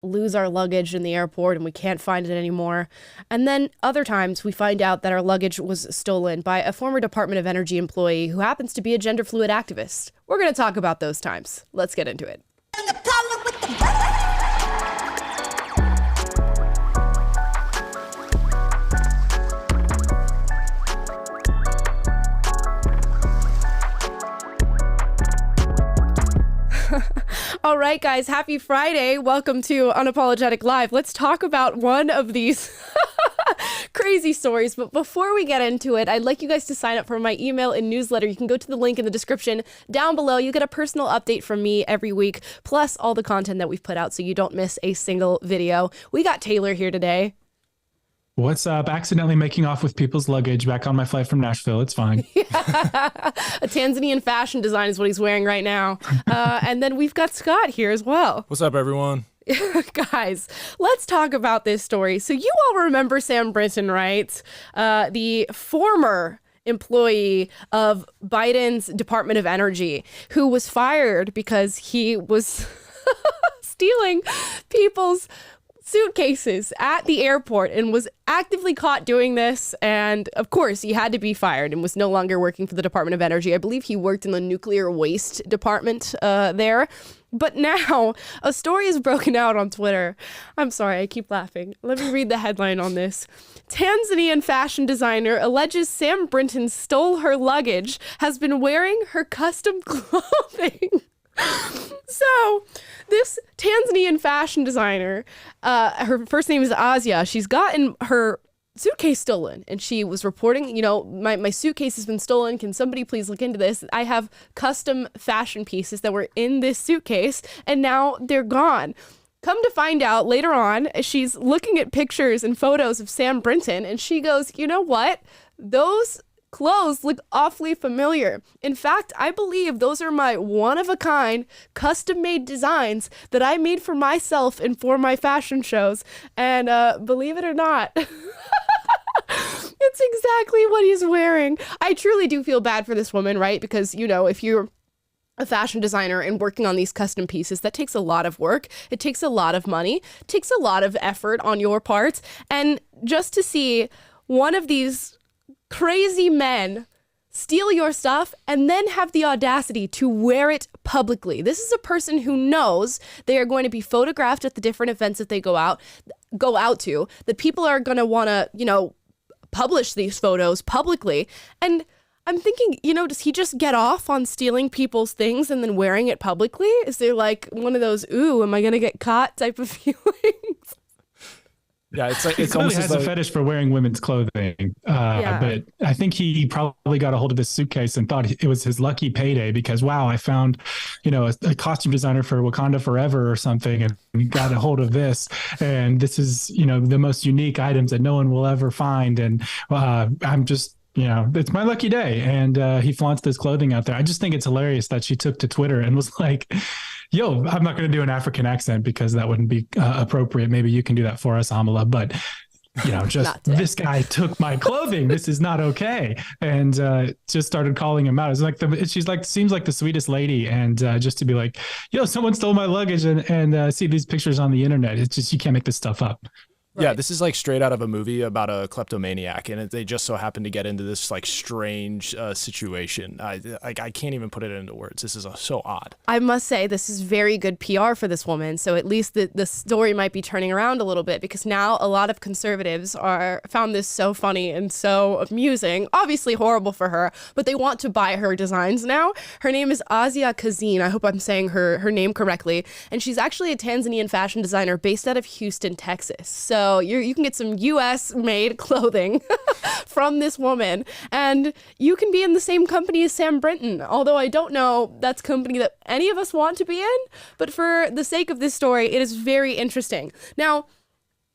lose our luggage in the airport and we can't find it anymore. And then other times we find out that our luggage was stolen by a former Department of Energy employee who happens to be a gender fluid activist. We're going to talk about those times. Let's get into it. All right, guys, happy Friday. Welcome to Unapologetic Live. Let's talk about one of these crazy stories. But before we get into it, I'd like you guys to sign up for my email and newsletter. You can go to the link in the description down below. You get a personal update from me every week, plus all the content that we've put out so you don't miss a single video. We got Taylor here today. What's up? Accidentally making off with people's luggage back on my flight from Nashville. It's fine. A Tanzanian fashion design is what he's wearing right now. And then we've got Scott here as well. What's up, everyone? Guys, let's talk about this story. So you all remember Sam Brinton, right? The former employee of Biden's Department of Energy who was fired because he was stealing people's suitcases at the airport and was actively caught doing this. And of course, he had to be fired and was no longer working for the Department of Energy. I believe he worked in the nuclear waste department there. But now a story is broken out on Twitter. I'm sorry, I keep laughing. Let me read the headline on this. Tanzanian fashion designer alleges Sam Brinton stole her luggage, has been wearing her custom clothing. So this Tanzanian fashion designer, her first name is Asia. She's gotten her suitcase stolen and she was reporting, my suitcase has been stolen. Can somebody please look into this? I have custom fashion pieces that were in this suitcase and now they're gone. Come to find out later on, she's looking at pictures and photos of Sam Brinton and she goes, you know what? Those clothes look awfully familiar. In fact, I believe those are my one-of-a-kind, custom-made designs that I made for myself and for my fashion shows. And believe it or not, it's exactly what he's wearing. I truly do feel bad for this woman, right? Because, if you're a fashion designer and working on these custom pieces, that takes a lot of work. It takes a lot of money. It takes a lot of effort on your part. And just to see one of these crazy men steal your stuff and then have the audacity to wear it publicly. This is a person who knows they are going to be photographed at the different events that they go out to, that people are going to want to, publish these photos publicly. And I'm thinking, does he just get off on stealing people's things and then wearing it publicly? Is there like one of those, ooh, am I going to get caught type of feelings? Yeah, it's like he clearly has a fetish for wearing women's clothing. But I think he probably got a hold of this suitcase and thought it was his lucky payday because, wow, I found, a costume designer for Wakanda Forever or something and we got a hold of this. And this is, the most unique items that no one will ever find. And I'm just, it's my lucky day. And he flaunts this clothing out there. I just think it's hilarious that she took to Twitter and was like, yo, I'm not going to do an African accent because that wouldn't be appropriate. Maybe you can do that for us, Amala. But, just this guy took my clothing. This is not okay. And just started calling him out. It's like she's like, seems like the sweetest lady. And just to be like, yo, someone stole my luggage and see these pictures on the internet. It's just, you can't make this stuff up. Right. Yeah, this is like straight out of a movie about a kleptomaniac, and they just so happen to get into this like strange situation. I can't even put it into words. This is so odd. I must say this is very good PR for this woman. So at least the story might be turning around a little bit because now a lot of conservatives found this so funny and so amusing. Obviously horrible for her, but they want to buy her designs now. Her name is Asia Kazin. I hope I'm saying her name correctly. And she's actually a Tanzanian fashion designer based out of Houston, Texas. So you can get some U.S. made clothing from this woman, and you can be in the same company as Sam Brinton. Although I don't know that's a company that any of us want to be in, but for the sake of this story, it is very interesting. Now,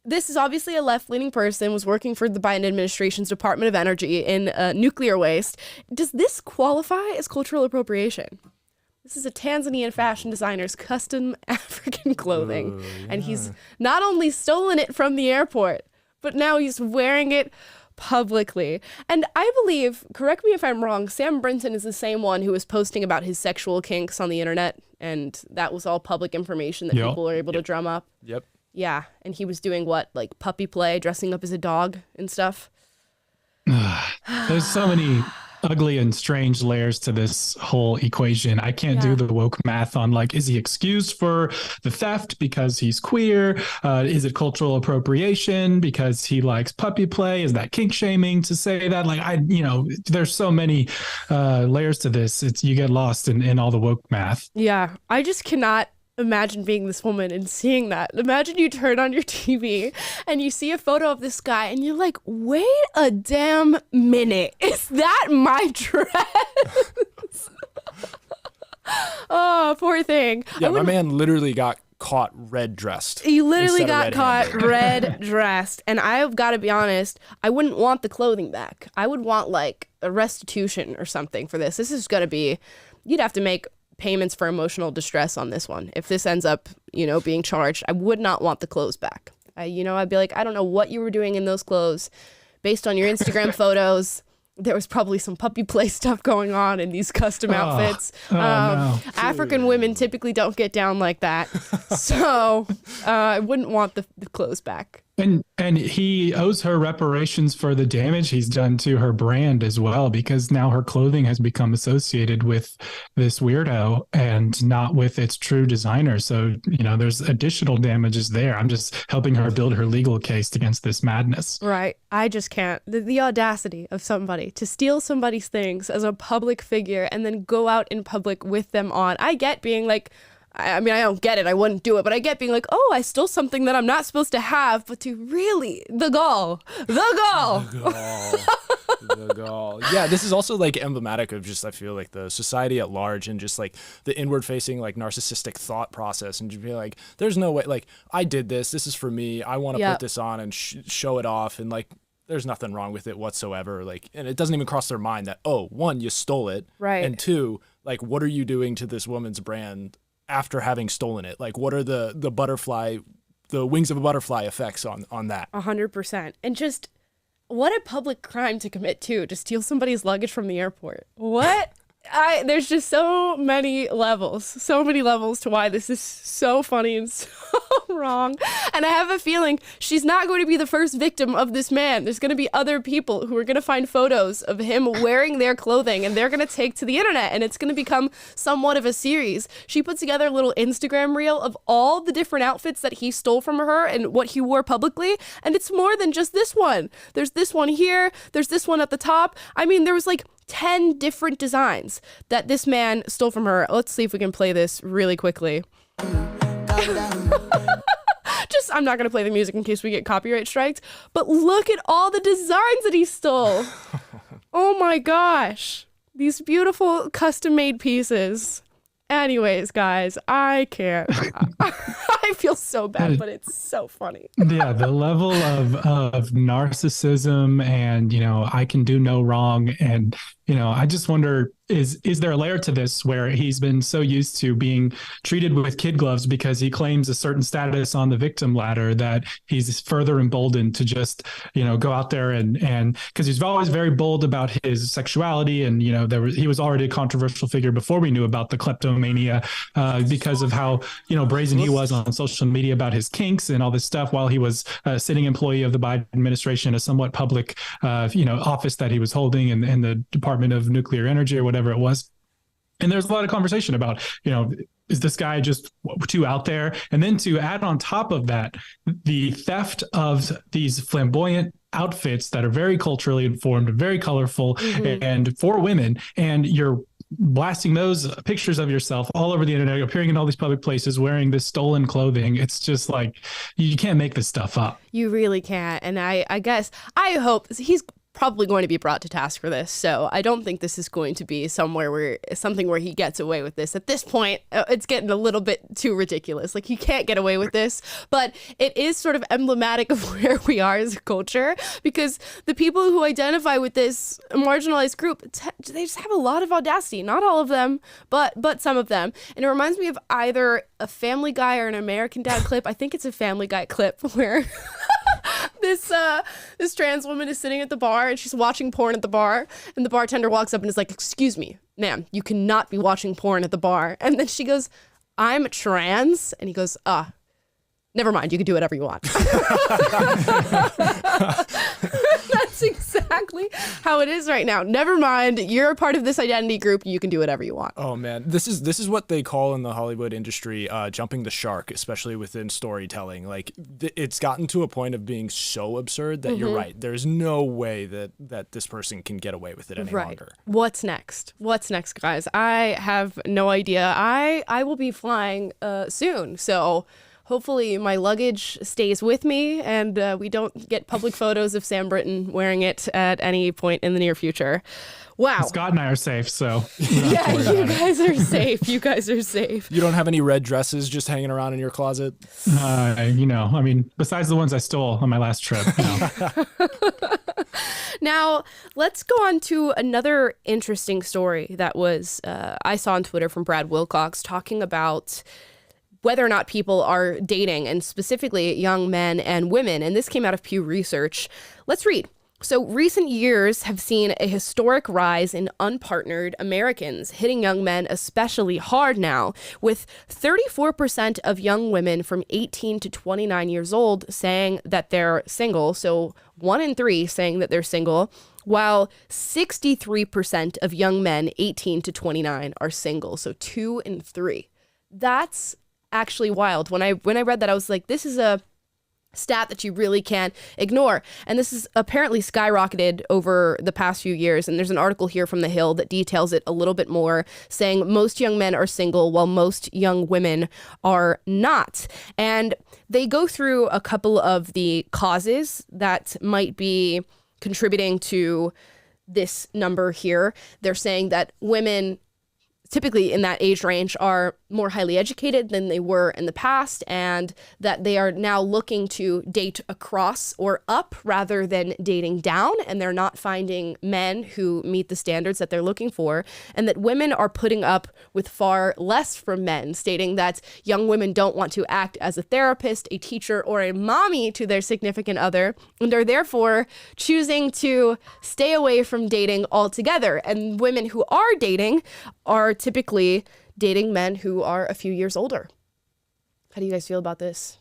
this is obviously a left-leaning person, was working for the Biden administration's Department of Energy in nuclear waste. Does this qualify as cultural appropriation? This is a Tanzanian fashion designer's custom African clothing. Yeah. And he's not only stolen it from the airport, but now he's wearing it publicly. And I believe, correct me if I'm wrong, Sam Brinton is the same one who was posting about his sexual kinks on the internet. And that was all public information that people were able to drum up. Yep. Yeah, and he was doing what, like puppy play, dressing up as a dog and stuff. There's so many ugly and strange layers to this whole equation. I can't do the woke math on like, is he excused for the theft because he's queer? Is it cultural appropriation because he likes puppy play? Is that kink shaming to say that? Like, there's so many layers to this. You get lost in all the woke math. Yeah, I just cannot imagine being this woman and seeing that. Imagine you turn on your TV and you see a photo of this guy and you're like, wait a damn minute. Is that my dress? Oh, poor thing. Yeah, my man literally got caught red dressed. He literally got caught red dressed. And I've got to be honest, I wouldn't want the clothing back. I would want like a restitution or something for this. This is going to be, you'd have to make payments for emotional distress on this one. If this ends up, being charged, I would not want the clothes back. I'd be like, I don't know what you were doing in those clothes. Based on your Instagram photos, there was probably some puppy play stuff going on in these custom outfits. No. African women typically don't get down like that. So I wouldn't want the clothes back. And he owes her reparations for the damage he's done to her brand as well, because now her clothing has become associated with this weirdo and not with its true designer. So, there's additional damages there. I'm just helping her build her legal case against this madness. Right. I just can't. The audacity of somebody to steal somebody's things as a public figure and then go out in public with them on. I get being like, I don't get it. I wouldn't do it. But I get being like, oh, I stole something that I'm not supposed to have. But to really, the gall. The gall. Yeah, this is also like emblematic of just, I feel like the society at large and just like the inward facing, like narcissistic thought process. And just be like, there's no way, like, I did this. This is for me. I want to put this on and show it off. And like, there's nothing wrong with it whatsoever. Like, and it doesn't even cross their mind that, oh, one, you stole it. Right. And two, like, what are you doing to this woman's brand after having stolen it? Like, what are the wings of a butterfly effects on that? 100%. And just what a public crime to commit too, to steal somebody's luggage from the airport. What? There's just so many levels to why this is so funny and so wrong. And I have a feeling she's not going to be the first victim of this man. There's going to be other people who are going to find photos of him wearing their clothing and they're going to take to the internet and it's going to become somewhat of a series. She put together a little Instagram reel of all the different outfits that he stole from her and what he wore publicly. And it's more than just this one. There's this one here. There's this one at the top. There was like 10 different designs that this man stole from her. Let's see if we can play this really quickly. I'm not going to play the music in case we get copyright strikes, but look at all the designs that he stole. Oh my gosh. These beautiful custom made pieces. Anyways, guys, I can't. I feel so bad, but it's so funny. Yeah, the level of narcissism and, I can do no wrong. And, I just wonder, is there a layer to this where he's been so used to being treated with kid gloves because he claims a certain status on the victim ladder that he's further emboldened to just, go out there and because he's always very bold about his sexuality. And, he was already a controversial figure before we knew about the kleptomania because of how, brazen he was on social media about his kinks and all this stuff while he was a sitting employee of the Biden administration, a somewhat public, office that he was holding in the Department of Nuclear Energy or whatever it was. And there's a lot of conversation about, is this guy just too out there? And then to add on top of that, the theft of these flamboyant outfits that are very culturally informed, very colorful, and for women, and you're blasting those pictures of yourself all over the internet, appearing in all these public places wearing this stolen clothing. It's just like, you can't make this stuff up. You really can't. And I hope he's probably going to be brought to task for this. So I don't think this is going to be something where he gets away with this. At this point, it's getting a little bit too ridiculous. Like, he can't get away with this, but it is sort of emblematic of where we are as a culture, because the people who identify with this marginalized group, they just have a lot of audacity. Not all of them, but some of them. And it reminds me of either a Family Guy or an American Dad clip. I think it's a Family Guy clip where this trans woman is sitting at the bar and she's watching porn at the bar, and the bartender walks up and is like, "Excuse me, ma'am, you cannot be watching porn at the bar." And then she goes, "I'm trans." And he goes, Never mind, you can do whatever you want. That's exactly how it is right now. Never mind, you're a part of this identity group. You can do whatever you want. Oh man, this is what they call in the Hollywood industry jumping the shark, especially within storytelling. Like it's gotten to a point of being so absurd that you're right. There's no way that this person can get away with it any longer. What's next? What's next, guys? I have no idea. I will be flying soon, so hopefully my luggage stays with me and we don't get public photos of Sam Britton wearing it at any point in the near future. Wow. Scott and I are safe, so. Yeah, you guys are safe. You guys are safe. You don't have any red dresses just hanging around in your closet? Besides the ones I stole on my last trip. Now, let's go on to another interesting story that was I saw on Twitter from Brad Wilcox talking about whether or not people are dating, and specifically young men and women. And this came out of Pew Research. Let's read. So recent years have seen a historic rise in unpartnered Americans, hitting young men especially hard now, with 34% of young women from 18 to 29 years old saying that they're single. So 1 in 3 saying that they're single, while 63% of young men 18 to 29 are single. So 2 in 3. That's actually wild. When I read that, I was like, this is a stat that you really can't ignore. And this is apparently skyrocketed over the past few years. And there's an article here from The Hill that details it a little bit more, saying most young men are single while most young women are not. And they go through a couple of the causes that might be contributing to this number here. They're saying that women typically in that age range are more highly educated than they were in the past, and that they are now looking to date across or up rather than dating down, and they're not finding men who meet the standards that they're looking for, and that women are putting up with far less from men, stating that young women don't want to act as a therapist, a teacher, or a mommy to their significant other, and are therefore choosing to stay away from dating altogether. And women who are dating are typically dating men who are a few years older. How do you guys feel about this?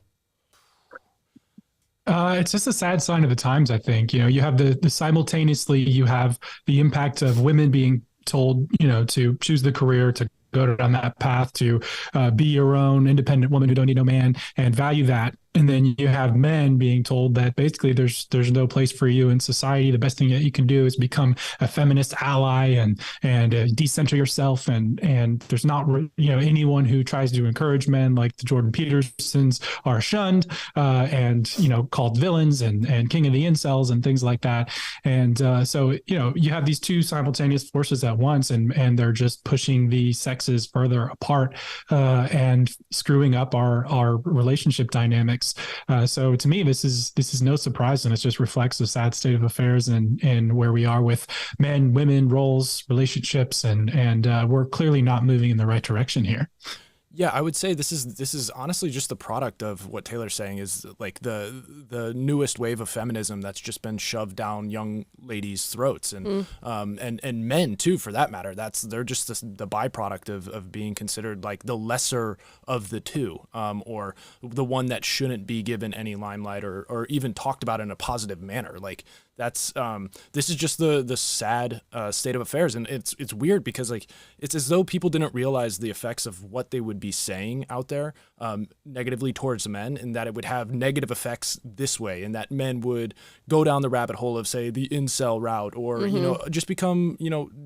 It's just a sad sign of the times, I think. You have the simultaneously, you have the impact of women being told, to choose the career, to go down that path, to be your own independent woman who don't need no man, and value that. And then you have men being told that basically there's no place for you in society. The best thing that you can do is become a feminist ally and decenter yourself. And there's not, anyone who tries to encourage men like the Jordan Petersons are shunned and called villains and king of the incels and things like that. And so you have these two simultaneous forces at once, and they're just pushing the sexes further apart and screwing up our relationship dynamics. So to me, this is no surprise, and it just reflects the sad state of affairs and where we are with men, women, roles, relationships, and we're clearly not moving in the right direction here. Yeah, I would say this is honestly just the product of what Taylor's saying is like the newest wave of feminism that's just been shoved down young ladies' throats and men too, for that matter. They're just the byproduct of being considered like the lesser of the two, or the one that shouldn't be given any limelight or even talked about in a positive manner. Like that's this is just the sad state of affairs, and it's weird because like it's as though people didn't realize the effects of what they would be saying out there negatively towards men, and that it would have negative effects this way, and that men would go down the rabbit hole of, say, the incel route, or just become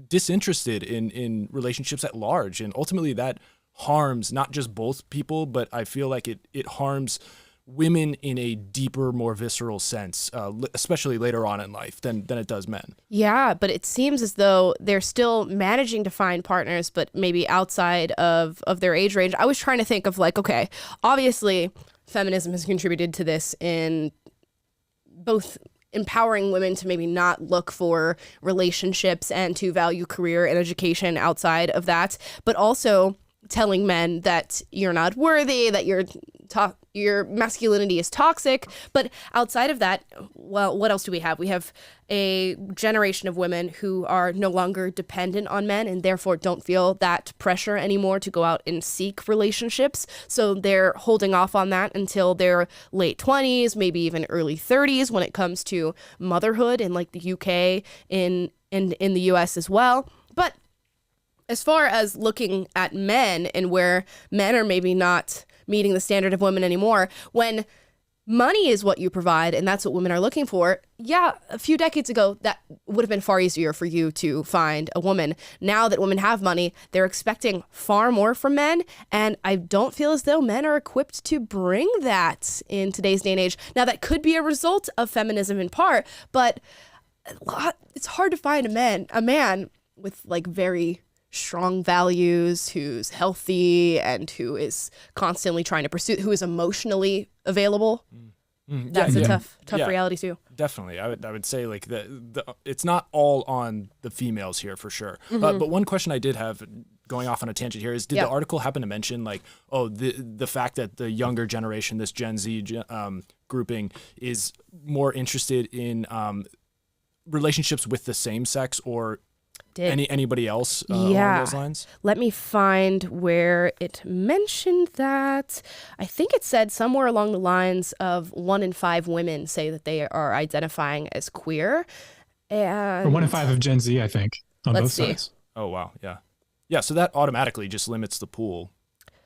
disinterested in relationships at large, and ultimately that harms not just both people, but I feel like it harms women in a deeper, more visceral sense, especially later on in life than it does men. Yeah, but it seems as though they're still managing to find partners, but maybe outside of their age range. I was trying to think of like, okay, obviously feminism has contributed to this in both empowering women to maybe not look for relationships and to value career and education outside of that, but also telling men that you're not worthy, that you're your masculinity is toxic. But outside of that, well, what else do we have? We have a generation of women who are no longer dependent on men and therefore don't feel that pressure anymore to go out and seek relationships. So they're holding off on that until their late 20s, maybe even early 30s when it comes to motherhood in like the UK, in the US as well. But as far as looking at men and where men are maybe not meeting the standard of women anymore, when money is what you provide and that's what women are looking for, yeah, a few decades ago, that would have been far easier for you to find a woman. Now that women have money, they're expecting far more from men, and I don't feel as though men are equipped to bring that in today's day and age. Now, that could be a result of feminism in part, but it's hard to find a man with like very strong values, who's healthy and who is constantly trying to pursue, who is emotionally available. That's a tough reality too. Definitely. I would say like the it's not all on the females here for sure. But one question I did have, going off on a tangent here, is did the article happen to mention like, the fact that the younger generation, this Gen Z grouping, is more interested in relationships with the same sex or anybody else along those lines? Let me find where it mentioned that. I think it said somewhere along the lines of 1 in 5 women say that they are identifying as queer. And or 1 in 5 of Gen Z, I think, on both sides. Oh, wow. Yeah. Yeah, so that automatically just limits the pool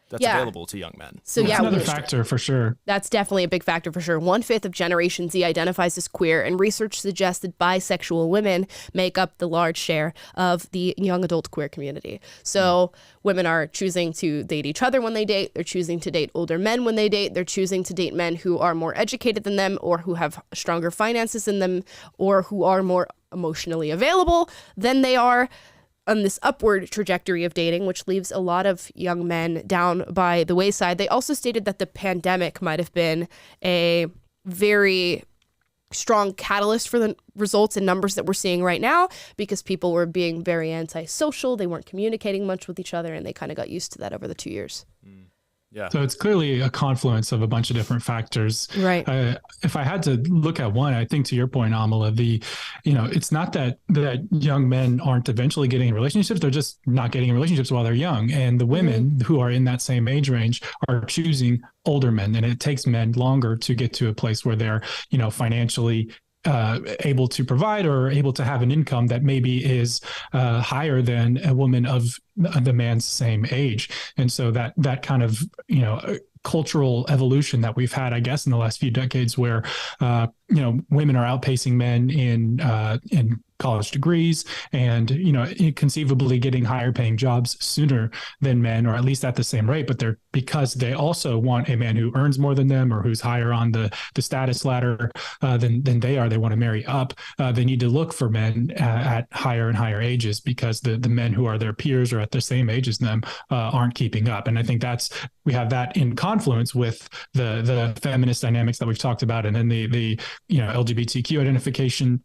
that's available to young men. So that's another factor for sure. That's definitely a big factor for sure. 1/5 of Generation Z identifies as queer, and research suggests that bisexual women make up the large share of the young adult queer community. So women are choosing to date each other when they date. They're choosing to date older men when they date. They're choosing to date men who are more educated than them, or who have stronger finances than them, or who are more emotionally available than they are, on this upward trajectory of dating, which leaves a lot of young men down by the wayside. They also stated that the pandemic might have been a very strong catalyst for the results and numbers that we're seeing right now, because people were being very antisocial. They weren't communicating much with each other, and they kind of got used to that over the 2 years. Yeah. So it's clearly a confluence of a bunch of different factors. Right. If I had to look at one, I think to your point, Amala, it's not that young men aren't eventually getting in relationships. They're just not getting in relationships while they're young. And the women who are in that same age range are choosing older men. And it takes men longer to get to a place where they're, financially able to provide or able to have an income that maybe is higher than a woman of the man's same age. And so that kind of, cultural evolution that we've had, I guess, in the last few decades where, women are outpacing men in college degrees and, conceivably getting higher paying jobs sooner than men, or at least at the same rate, but because they also want a man who earns more than them or who's higher on the status ladder than they are. They want to marry up. They need to look for men at higher and higher ages, because the men who are their peers or at the same age as them aren't keeping up. And I think we have that in confluence with the feminist dynamics that we've talked about, and then the LGBTQ identification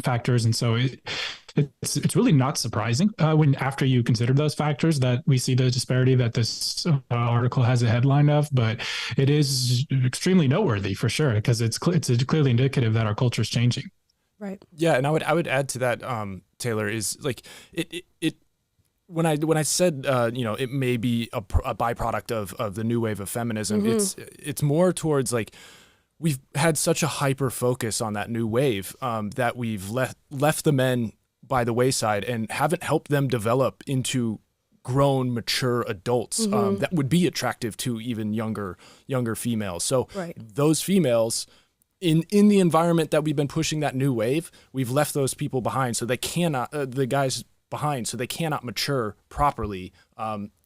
factors. And so it's really not surprising when after you consider those factors that we see the disparity that this article has a headline of, but it is extremely noteworthy for sure, because it's clearly indicative that our culture is changing. Right. Yeah. And I would add to that, Taylor, is like it when I said, it may be a byproduct of the new wave of feminism, it's more towards like, we've had such a hyper focus on that new wave that we've left the men by the wayside and haven't helped them develop into grown, mature adults that would be attractive to even younger females. So those females in the environment that we've been pushing that new wave, we've left those people behind. So they cannot, the guys behind, so they cannot mature properly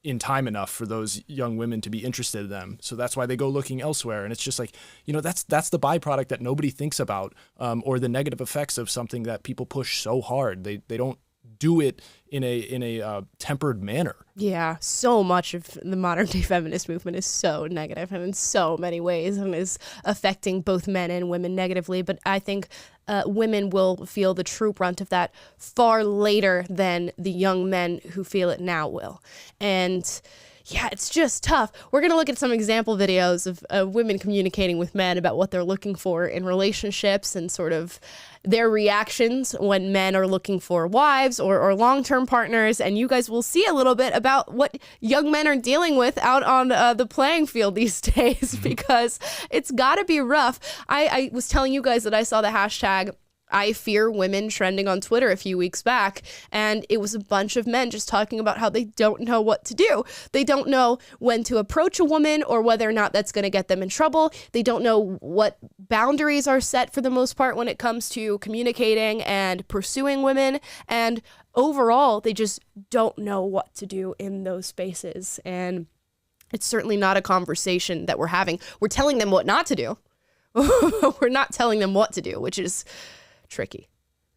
in time enough for those young women to be interested in them. So that's why they go looking elsewhere. And it's just like, that's the byproduct that nobody thinks about, or the negative effects of something that people push so hard. They don't do it in a tempered manner. Yeah, so much of the modern day feminist movement is so negative and in so many ways, and is affecting both men and women negatively. But I think women will feel the true brunt of that far later than the young men who feel it now will. And yeah, it's just tough. We're going to look at some example videos of women communicating with men about what they're looking for in relationships and sort of their reactions when men are looking for wives or long-term partners. And you guys will see a little bit about what young men are dealing with out on the playing field these days, because it's got to be rough. I was telling you guys that I saw the hashtag I fear women trending on Twitter a few weeks back, and it was a bunch of men just talking about how they don't know what to do. They don't know when to approach a woman or whether or not that's going to get them in trouble. They don't know what boundaries are set for the most part when it comes to communicating and pursuing women, and overall, they just don't know what to do in those spaces. And it's certainly not a conversation that we're having. We're telling them what not to do. We're not telling them what to do, which is tricky.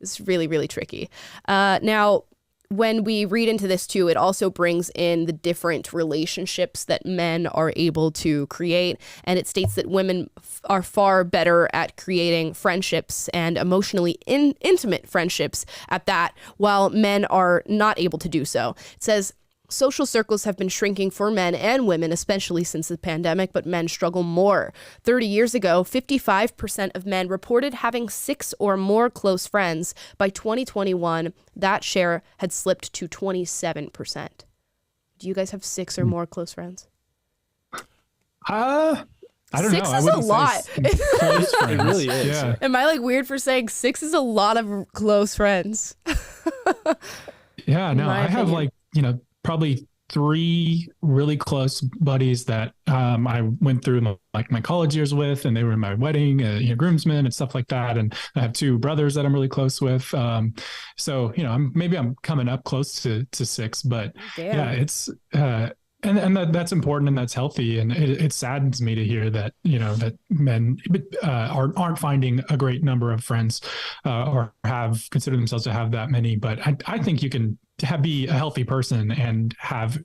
It's really, really tricky. Now, when we read into this too, it also brings in the different relationships that men are able to create. And it states that women are far better at creating friendships and emotionally intimate friendships at that, while men are not able to do so. It says, social circles have been shrinking for men and women, especially since the pandemic, but men struggle more. 30 years ago, 55% of men reported having 6 or more close friends. By 2021, that share had slipped to 27%. Do you guys have 6 or more close friends? I don't 6 know. is a lot. Close friends. It really is. Yeah. Am I like weird for saying 6 is a lot of close friends? Yeah, no, my I have opinion. probably 3 really close buddies that I went through my college years with, and they were in my wedding, groomsmen and stuff like that. And I have 2 brothers that I'm really close with. So I'm coming up close to 6, but Damn. yeah, it's and that's important and that's healthy. And it saddens me to hear that that men aren't finding a great number of friends or have considered themselves to have that many. But I think you can be a healthy person and have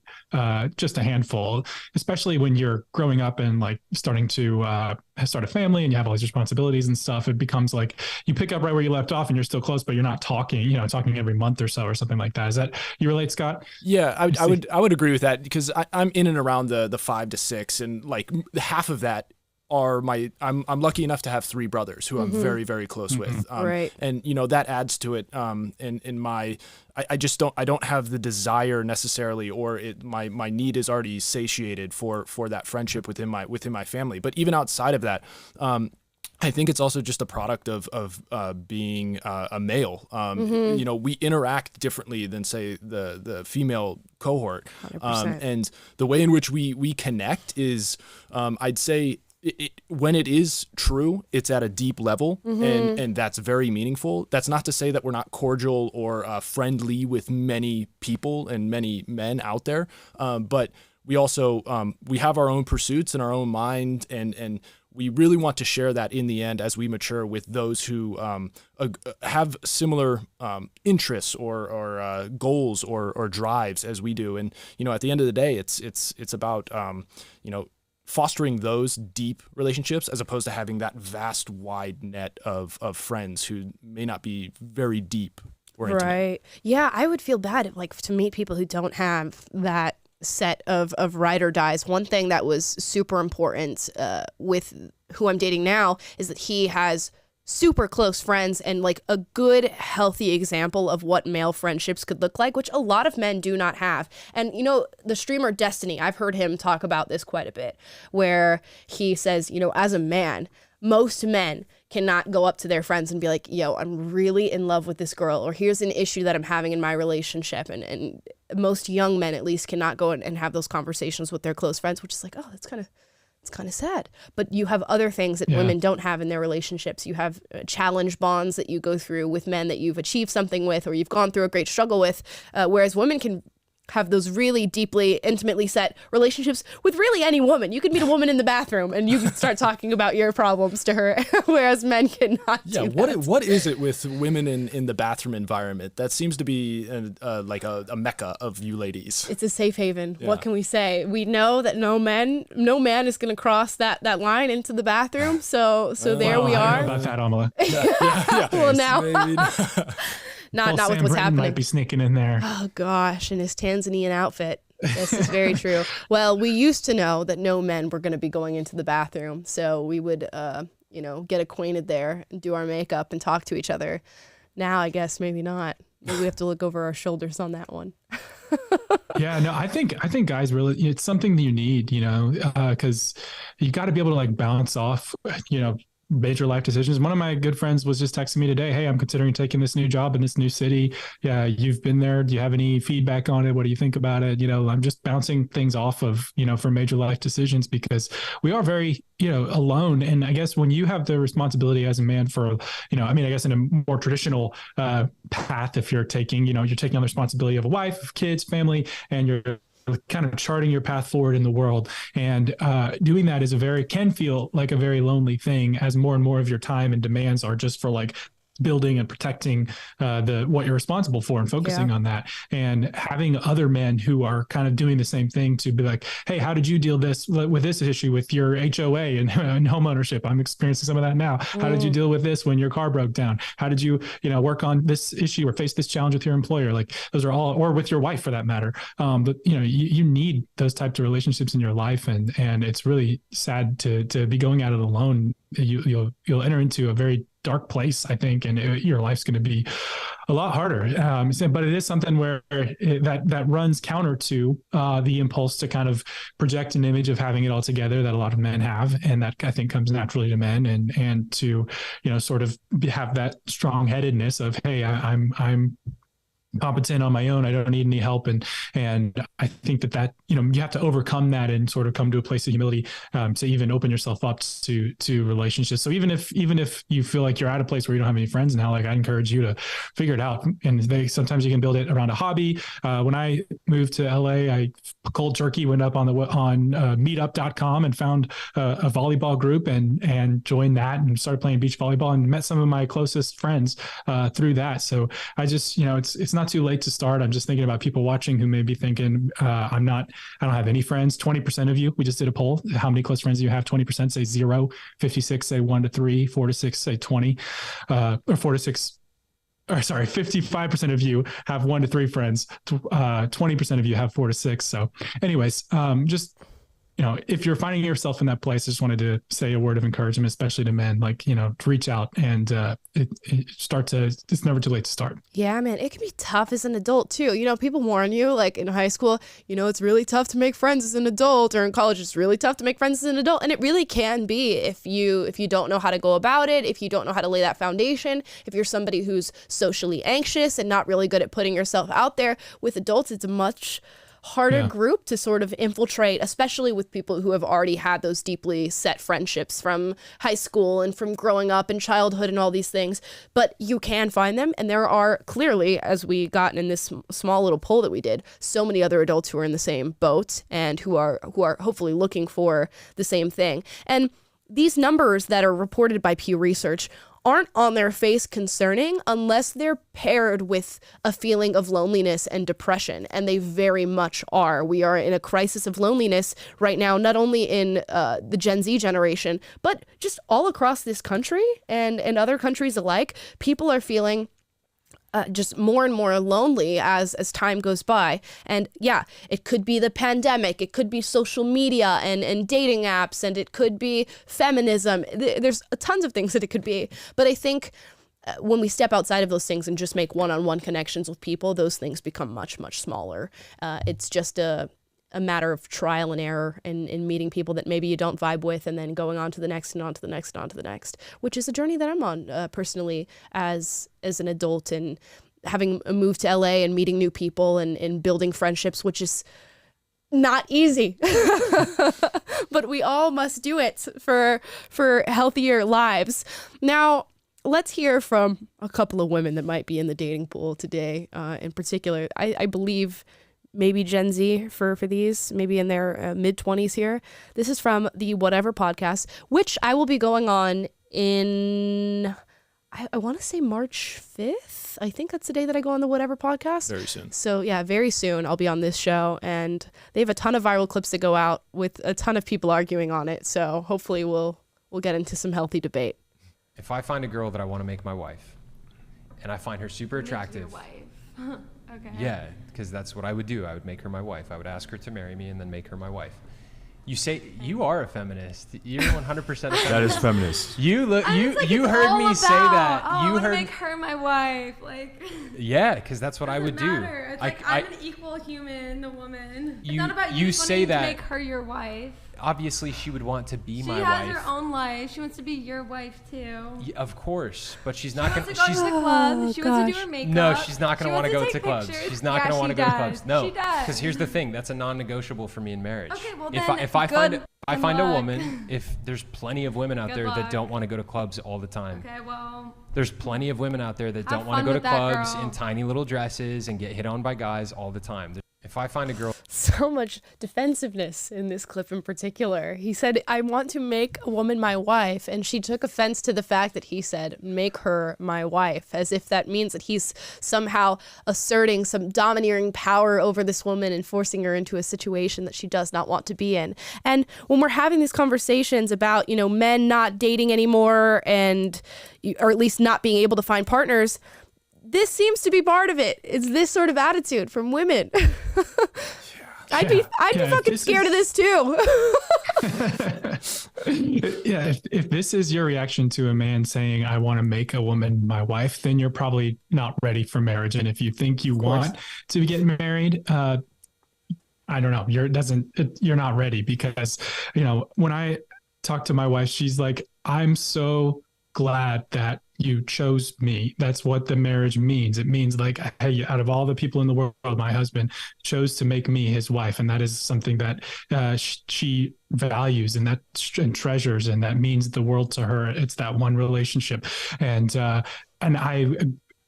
just a handful, especially when you're growing up and like starting to start a family and you have all these responsibilities and stuff. It becomes like you pick up right where you left off and you're still close, but you're not talking every month or so or something like that. Is that you relate, Scott? Yeah, I would agree with that, because I'm in and around the 5 to 6, and like half of that are I'm lucky enough to have 3 brothers who I'm very, very close with. Right. And that adds to it. In my, I just don't have the desire necessarily, or my need is already satiated for that friendship within my family. But even outside of that, I think it's also just a product of being a male. We interact differently than, say, the female cohort. And the way in which we connect is, I'd say, when it is true, it's at a deep level, and that's very meaningful. That's not to say that we're not cordial or friendly with many people and many men out there, but we also we have our own pursuits and our own mind, and we really want to share that in the end as we mature with those who have similar interests or goals or drives as we do. And at the end of the day, it's about fostering those deep relationships as opposed to having that vast wide net of friends who may not be very deep or intimate. Right. Yeah, I would feel bad to meet people who don't have that set of ride or dies. One thing that was super important with who I'm dating now is that he has super close friends and like a good, healthy example of what male friendships could look like, which a lot of men do not have. And the streamer Destiny, I've heard him talk about this quite a bit, where he says, as a man, most men cannot go up to their friends and be like, yo, I'm really in love with this girl, or here's an issue that I'm having in my relationship. And most young men, at least, cannot go and have those conversations with their close friends, which is like, oh, it's kind of sad. But you have other things that women don't have in their relationships. You have challenge bonds that you go through with men that you've achieved something with, or you've gone through a great struggle with, whereas women can have those really deeply, intimately set relationships with really any woman. You could meet a woman in the bathroom and you can start talking about your problems to her, whereas men cannot do that. What is it with women in the bathroom environment? That seems to be like a mecca of you ladies. It's a safe haven. Yeah. What can we say? We know that no man is going to cross that line into the bathroom. So there we I are. don't know about that, Amala. Yeah. Well, now. Maybe Not with Sam what's Britton happening. might be sneaking in there. Oh gosh, in his Tanzanian outfit. This is very true. Well, we used to know that no men were going to be going into the bathroom, so we would, get acquainted there and do our makeup and talk to each other. Now, I guess maybe not. Maybe we have to look over our shoulders on that one. Yeah, no, I think guys really, it's something that you need, because you got to be able to like bounce off, major life decisions. One of my good friends was just texting me today, hey, I'm considering taking this new job in this new city. Yeah, you've been there. Do you have any feedback on it? What do you think about it? I'm just bouncing things off of, for major life decisions, because we are very, alone. And I guess when you have the responsibility as a man for, I guess in a more traditional path, if you're taking on the responsibility of a wife, of kids, family, and you're kind of charting your path forward in the world. And doing that can feel like a very lonely thing, as more and more of your time and demands are just for like building and protecting what you're responsible for and focusing on that, and having other men who are kind of doing the same thing to be like, hey, how did you deal with this issue with your HOA and home ownership? I'm experiencing some of that now. How did you deal with this when your car broke down? How did you work on this issue or face this challenge with your employer? Like those are all, or with your wife for that matter. But you need those types of relationships in your life, and it's really sad to be going at it alone. You'll enter into a very dark place, I think, and your life's going to be a lot harder. But it is something where that runs counter to the impulse to kind of project an image of having it all together that a lot of men have, and that I think comes naturally to men, and to sort of have that strong-headedness of, hey, I'm competent on my own. I don't need any help. And I think that, you have to overcome that and sort of come to a place of humility to even open yourself up to relationships. So even if you feel like you're at a place where you don't have any friends now, like I encourage you to figure it out. And sometimes you can build it around a hobby. When I moved to LA, I cold turkey went up on meetup.com and found a volleyball group and joined that and started playing beach volleyball and met some of my closest friends through that. So I just, it's not too late to start. I'm just thinking about people watching who may be thinking, I don't have any friends. 20% of you, we just did a poll. How many close friends do you have? 20% say 0, 56 say 1 to 3, 4 to 6 say 20, or 4 to 6. Or sorry, 55% of you have 1 to 3 friends. 20% of you have 4 to 6. So anyways, just, if you're finding yourself in that place, I just wanted to say a word of encouragement, especially to men, like, to reach out and it's never too late to start. Yeah, man, it can be tough as an adult too. People warn you, like in high school, it's really tough to make friends as an adult, or in college, it's really tough to make friends as an adult. And it really can be if you don't know how to go about it, if you don't know how to lay that foundation, if you're somebody who's socially anxious and not really good at putting yourself out there. With adults, it's a much harder group to sort of infiltrate, especially with people who have already had those deeply set friendships from high school and from growing up and childhood and all these things. But you can find them, and there are clearly, as we got in this small little poll that we did, so many other adults who are in the same boat and who are hopefully looking for the same thing. And these numbers that are reported by Pew Research aren't on their face concerning unless they're paired with a feeling of loneliness and depression, and they very much are. We are in a crisis of loneliness right now, not only in the Gen Z generation, but just all across this country and other countries alike. People are feeling just more and more lonely as time goes by. And yeah, it could be the pandemic, it could be social media and dating apps, and it could be feminism. There's tons of things that it could be. But I think when we step outside of those things and just make one-on-one connections with people, those things become much, much smaller. It's just a matter of trial and error and meeting people that maybe you don't vibe with, and then going on to the next and on to the next and on to the next, which is a journey that I'm on personally as an adult, and having moved to LA and meeting new people and building friendships, which is not easy, but we all must do it for healthier lives. Now, let's hear from a couple of women that might be in the dating pool today. In particular, I believe maybe Gen Z for these, maybe in their mid-20s here. This is from the Whatever podcast, which I will be going on in, I want to say March 5th. I think that's the day that I go on the Whatever podcast. Very soon. So yeah, very soon I'll be on this show, and they have a ton of viral clips that go out with a ton of people arguing on it. So hopefully we'll get into some healthy debate. If I find a girl that I want to make my wife, and I find her super attractive. Your wife. Okay. Yeah, because that's what I would do. I would make her my wife. I would ask her to marry me and then make her my wife. You say you are a feminist. You're 100% a feminist. That is feminist. You look. Like, You heard me say that. Oh, You I heard. make her my wife. Like. Yeah, because that's what I would Matter. do. It's like I'm an equal human, a woman. It's not about you you say wanting that. to make her your wife. Obviously, she would want to be my She has wife. her own life. She wants to be your wife too. Yeah, of course, but she's She not wants gonna. to go She's to the club. She wants to do her makeup. no, she's not gonna She want to wants go to take clubs. pictures. She's not Yeah, gonna want to she go to does. clubs. No, She does. because here's the thing. That's a non-negotiable for me in marriage. Okay, well if then, if I good find a luck. woman, if there's plenty of women out Good there that luck. don't want to go to clubs all the time. Okay, well. There's plenty of women out there that Have don't want to fun go to with that, clubs girl. in tiny little dresses and get hit on by guys all the time. If I find a girl, So much defensiveness in this clip in particular. He said, I want to make a woman my wife. And she took offense to the fact that he said, make her my wife, as if that means that he's somehow asserting some domineering power over this woman and forcing her into a situation that she does not want to be in. And when we're having these conversations about, men not dating anymore and, or at least not being able to find partners, this seems to be part of it. It's this sort of attitude from women. I'd be fucking scared of this too. Yeah, if this is your reaction to a man saying, I want to make a woman my wife, then you're probably not ready for marriage. And if you think you want to get married, I don't know, you're not ready, because, when I talk to my wife, she's like, I'm so glad that you chose me. That's what the marriage means. It means like, hey, out of all the people in the world, my husband chose to make me his wife. And that is something that she values and treasures. And that means the world to her. It's that one relationship. And I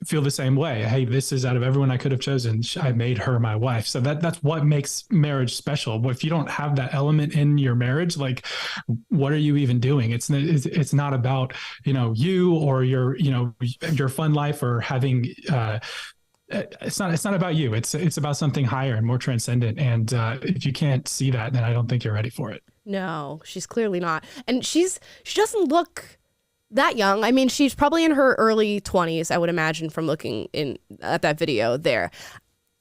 feel the same way. Hey, this is out of everyone I could have chosen, I made her my wife. So that's what makes marriage special. If you don't have that element in your marriage, like, what are you even doing? It's not about, you or your fun life or having, it's not about you. It's about something higher and more transcendent. And if you can't see that, then I don't think you're ready for it. No, she's clearly not. And she doesn't look that young. I mean, she's probably in her early 20s, I would imagine, from looking at that video there.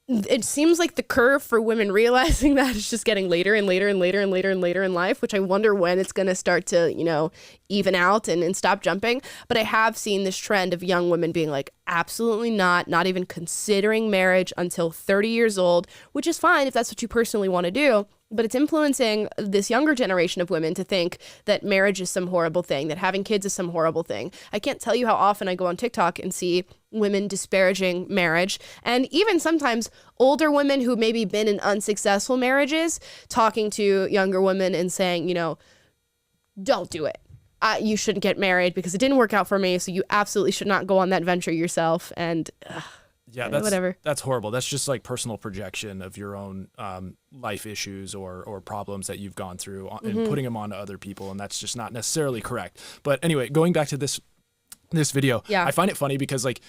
It seems like the curve for women realizing that is just getting later and later and later and later and later in life, which I wonder when it's going to start to, even out and stop jumping. But I have seen this trend of young women being like, absolutely not even considering marriage until 30 years old, which is fine if that's what you personally want to do. But it's influencing this younger generation of women to think that marriage is some horrible thing, that having kids is some horrible thing. I can't tell you how often I go on TikTok and see women disparaging marriage, and even sometimes older women who maybe been in unsuccessful marriages talking to younger women and saying, don't do it. You shouldn't get married because it didn't work out for me, so you absolutely should not go on that venture yourself. And yeah, that's horrible. That's just like personal projection of your own life issues or problems that you've gone through and putting them onto other people, and that's just not necessarily correct. But anyway, going back to this video, I find it funny because like,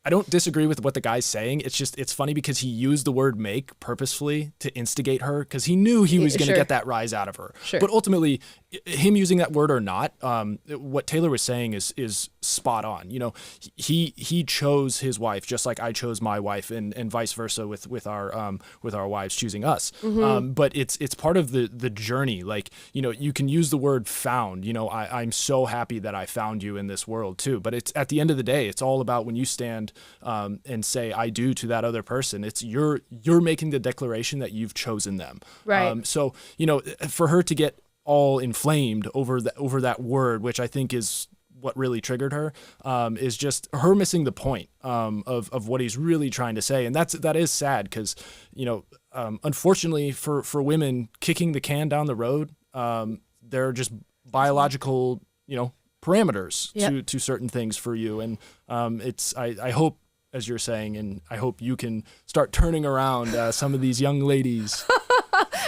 I don't disagree with what the guy's saying. It's funny because he used the word make purposefully to instigate her because he knew he was going to get that rise out of her. Sure. But ultimately, him using that word or not, what Taylor was saying is spot on. He chose his wife just like I chose my wife, and vice versa with our wives choosing us. But it's part of the journey. Like, you can use the word found. I'm so happy that I found you in this world too. But it's at the end of the day, it's all about when you stand and say I do to that other person. It's you're making the declaration that you've chosen them. Right. So for her to get all inflamed over that word, which I think is what really triggered her, is just her missing the point of what he's really trying to say, and that is sad because unfortunately for women, kicking the can down the road, they're just biological parameters to certain things for you, and I hope, as you're saying, and I hope you can start turning around some of these young ladies.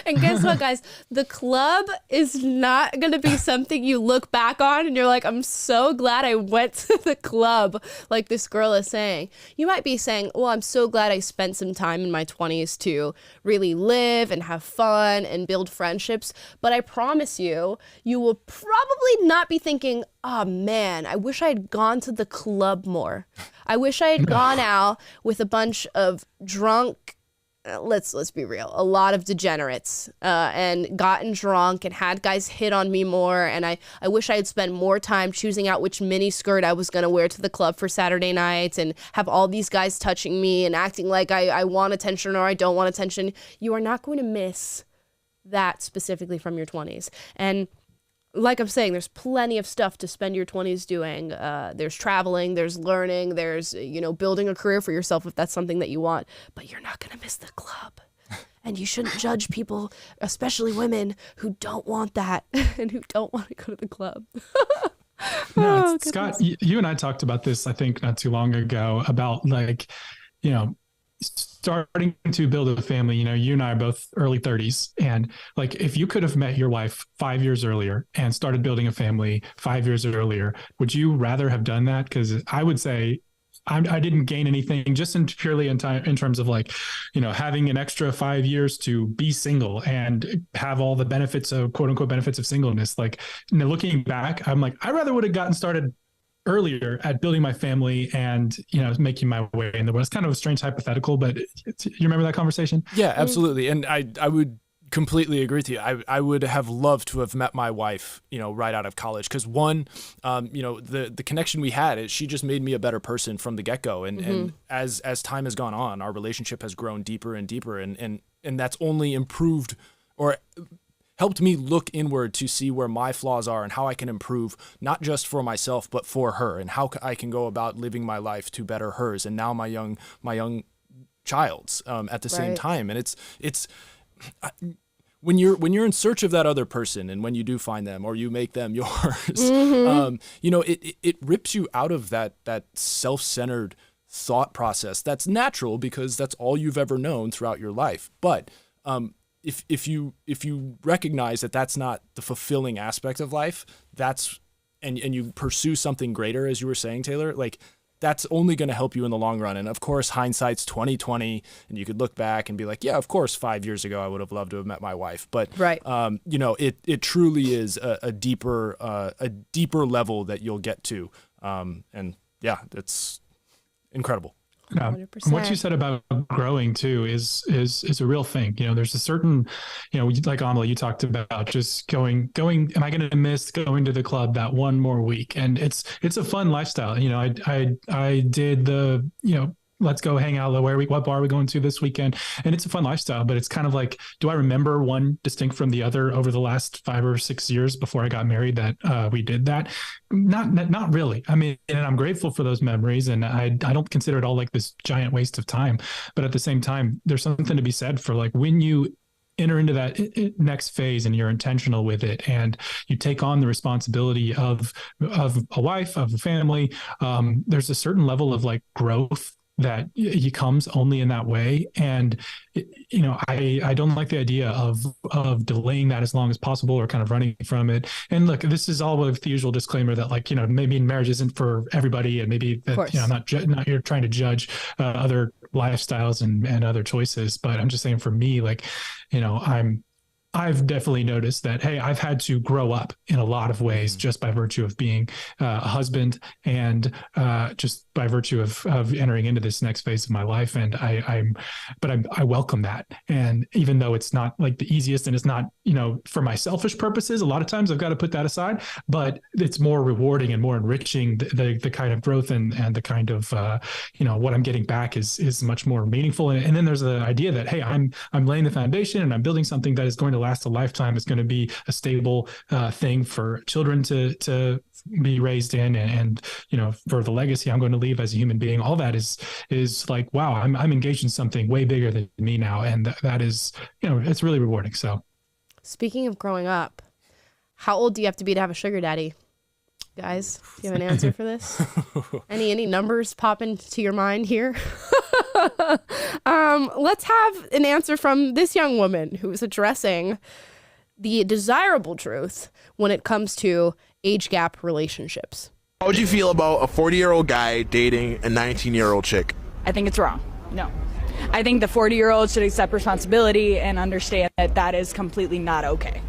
And guess what, guys? The club is not going to be something you look back on and you're like, I'm so glad I went to the club, like this girl is saying. You might be saying, well, I'm so glad I spent some time in my 20s to really live and have fun and build friendships. But I promise you, you will probably not be thinking, oh man, I wish I had gone to the club more. I wish I had gone out with a bunch of drunk, let's be real, a lot of degenerates, and gotten drunk and had guys hit on me more. And I wish I had spent more time choosing out which mini skirt I was going to wear to the club for Saturday nights and have all these guys touching me and acting like I want attention or I don't want attention. You are not going to miss that specifically from your 20s. And like I'm saying, there's plenty of stuff to spend your 20s doing. There's traveling, there's learning, there's, building a career for yourself if that's something that you want. But you're not going to miss the club. And you shouldn't judge people, especially women, who don't want that and who don't want to go to the club. No, Scott, you and I talked about this, I think, not too long ago about starting to build a family. You and I are both early 30s, and like, if you could have met your wife 5 years earlier and started building a family 5 years earlier, would you rather have done that? Because I would say I didn't gain anything just purely in terms of having an extra 5 years to be single and have all the benefits of quote unquote benefits of singleness. Like, looking back, I'm like, I rather would have gotten started earlier at building my family and making my way in the world. It's kind of a strange hypothetical, but you remember that conversation? Yeah, absolutely. And I would completely agree with you. I would have loved to have met my wife right out of college, because one, the connection we had is she just made me a better person from the get-go, and as time has gone on, our relationship has grown deeper and deeper, and that's only improved or helped me look inward to see where my flaws are and how I can improve, not just for myself, but for her, and how I can go about living my life to better hers. And now my young child's at the same time. And it's when you're in search of that other person, and when you do find them or you make them yours, it rips you out of that self-centered thought process. That's natural because that's all you've ever known throughout your life. But, if you recognize that that's not the fulfilling aspect of life, and you pursue something greater, as you were saying, Taylor, like, that's only going to help you in the long run. And of course, hindsight's 20/20, and you could look back and be like, yeah, of course, 5 years ago I would have loved to have met my wife. But it truly is a deeper level that you'll get to, and yeah, it's incredible. Yeah. What you said about growing too is a real thing. There's a certain, like Amelie, you talked about just going, am I going to miss going to the club that one more week? And it's a fun lifestyle. I did the, let's go hang out. What bar are we going to this weekend? And it's a fun lifestyle, but it's kind of like, do I remember one distinct from the other over the last 5 or 6 years before I got married that we did that? Not really. I mean, and I'm grateful for those memories, and I don't consider it all like this giant waste of time. But at the same time, there's something to be said for, like, when you enter into that next phase and you're intentional with it and you take on the responsibility of a wife, of a family, there's a certain level of like growth that he comes only in that way. And, I don't like the idea of delaying that as long as possible or kind of running from it. And look, this is all with the usual disclaimer that, like, maybe marriage isn't for everybody, and maybe that, not you're trying to judge other lifestyles and other choices. But I'm just saying, for me, like, I've definitely noticed that, hey, I've had to grow up in a lot of ways just by virtue of being a husband, and just by virtue of entering into this next phase of my life. And I welcome that. And even though it's not like the easiest, and it's not, for my selfish purposes, a lot of times I've got to put that aside, but it's more rewarding and more enriching. The kind of growth and the kind of, what I'm getting back is much more meaningful. And then there's the idea that, hey, I'm laying the foundation and I'm building something that is going to last a lifetime. It's going to be a stable thing for children to be raised in, and for the legacy I'm going to leave as a human being. All that is like, wow, I'm engaged in something way bigger than me now, and that is, it's really rewarding. So, speaking of growing up, how old do you have to be to have a sugar daddy, guys? Do you have an answer for this? Any numbers pop into your mind here? Let's have an answer from this young woman who's addressing the desirable truth when it comes to age gap relationships. How would you feel about a 40-year-old guy dating a 19-year-old chick? I think it's wrong. No. I think the 40-year-old should accept responsibility and understand that that is completely not okay.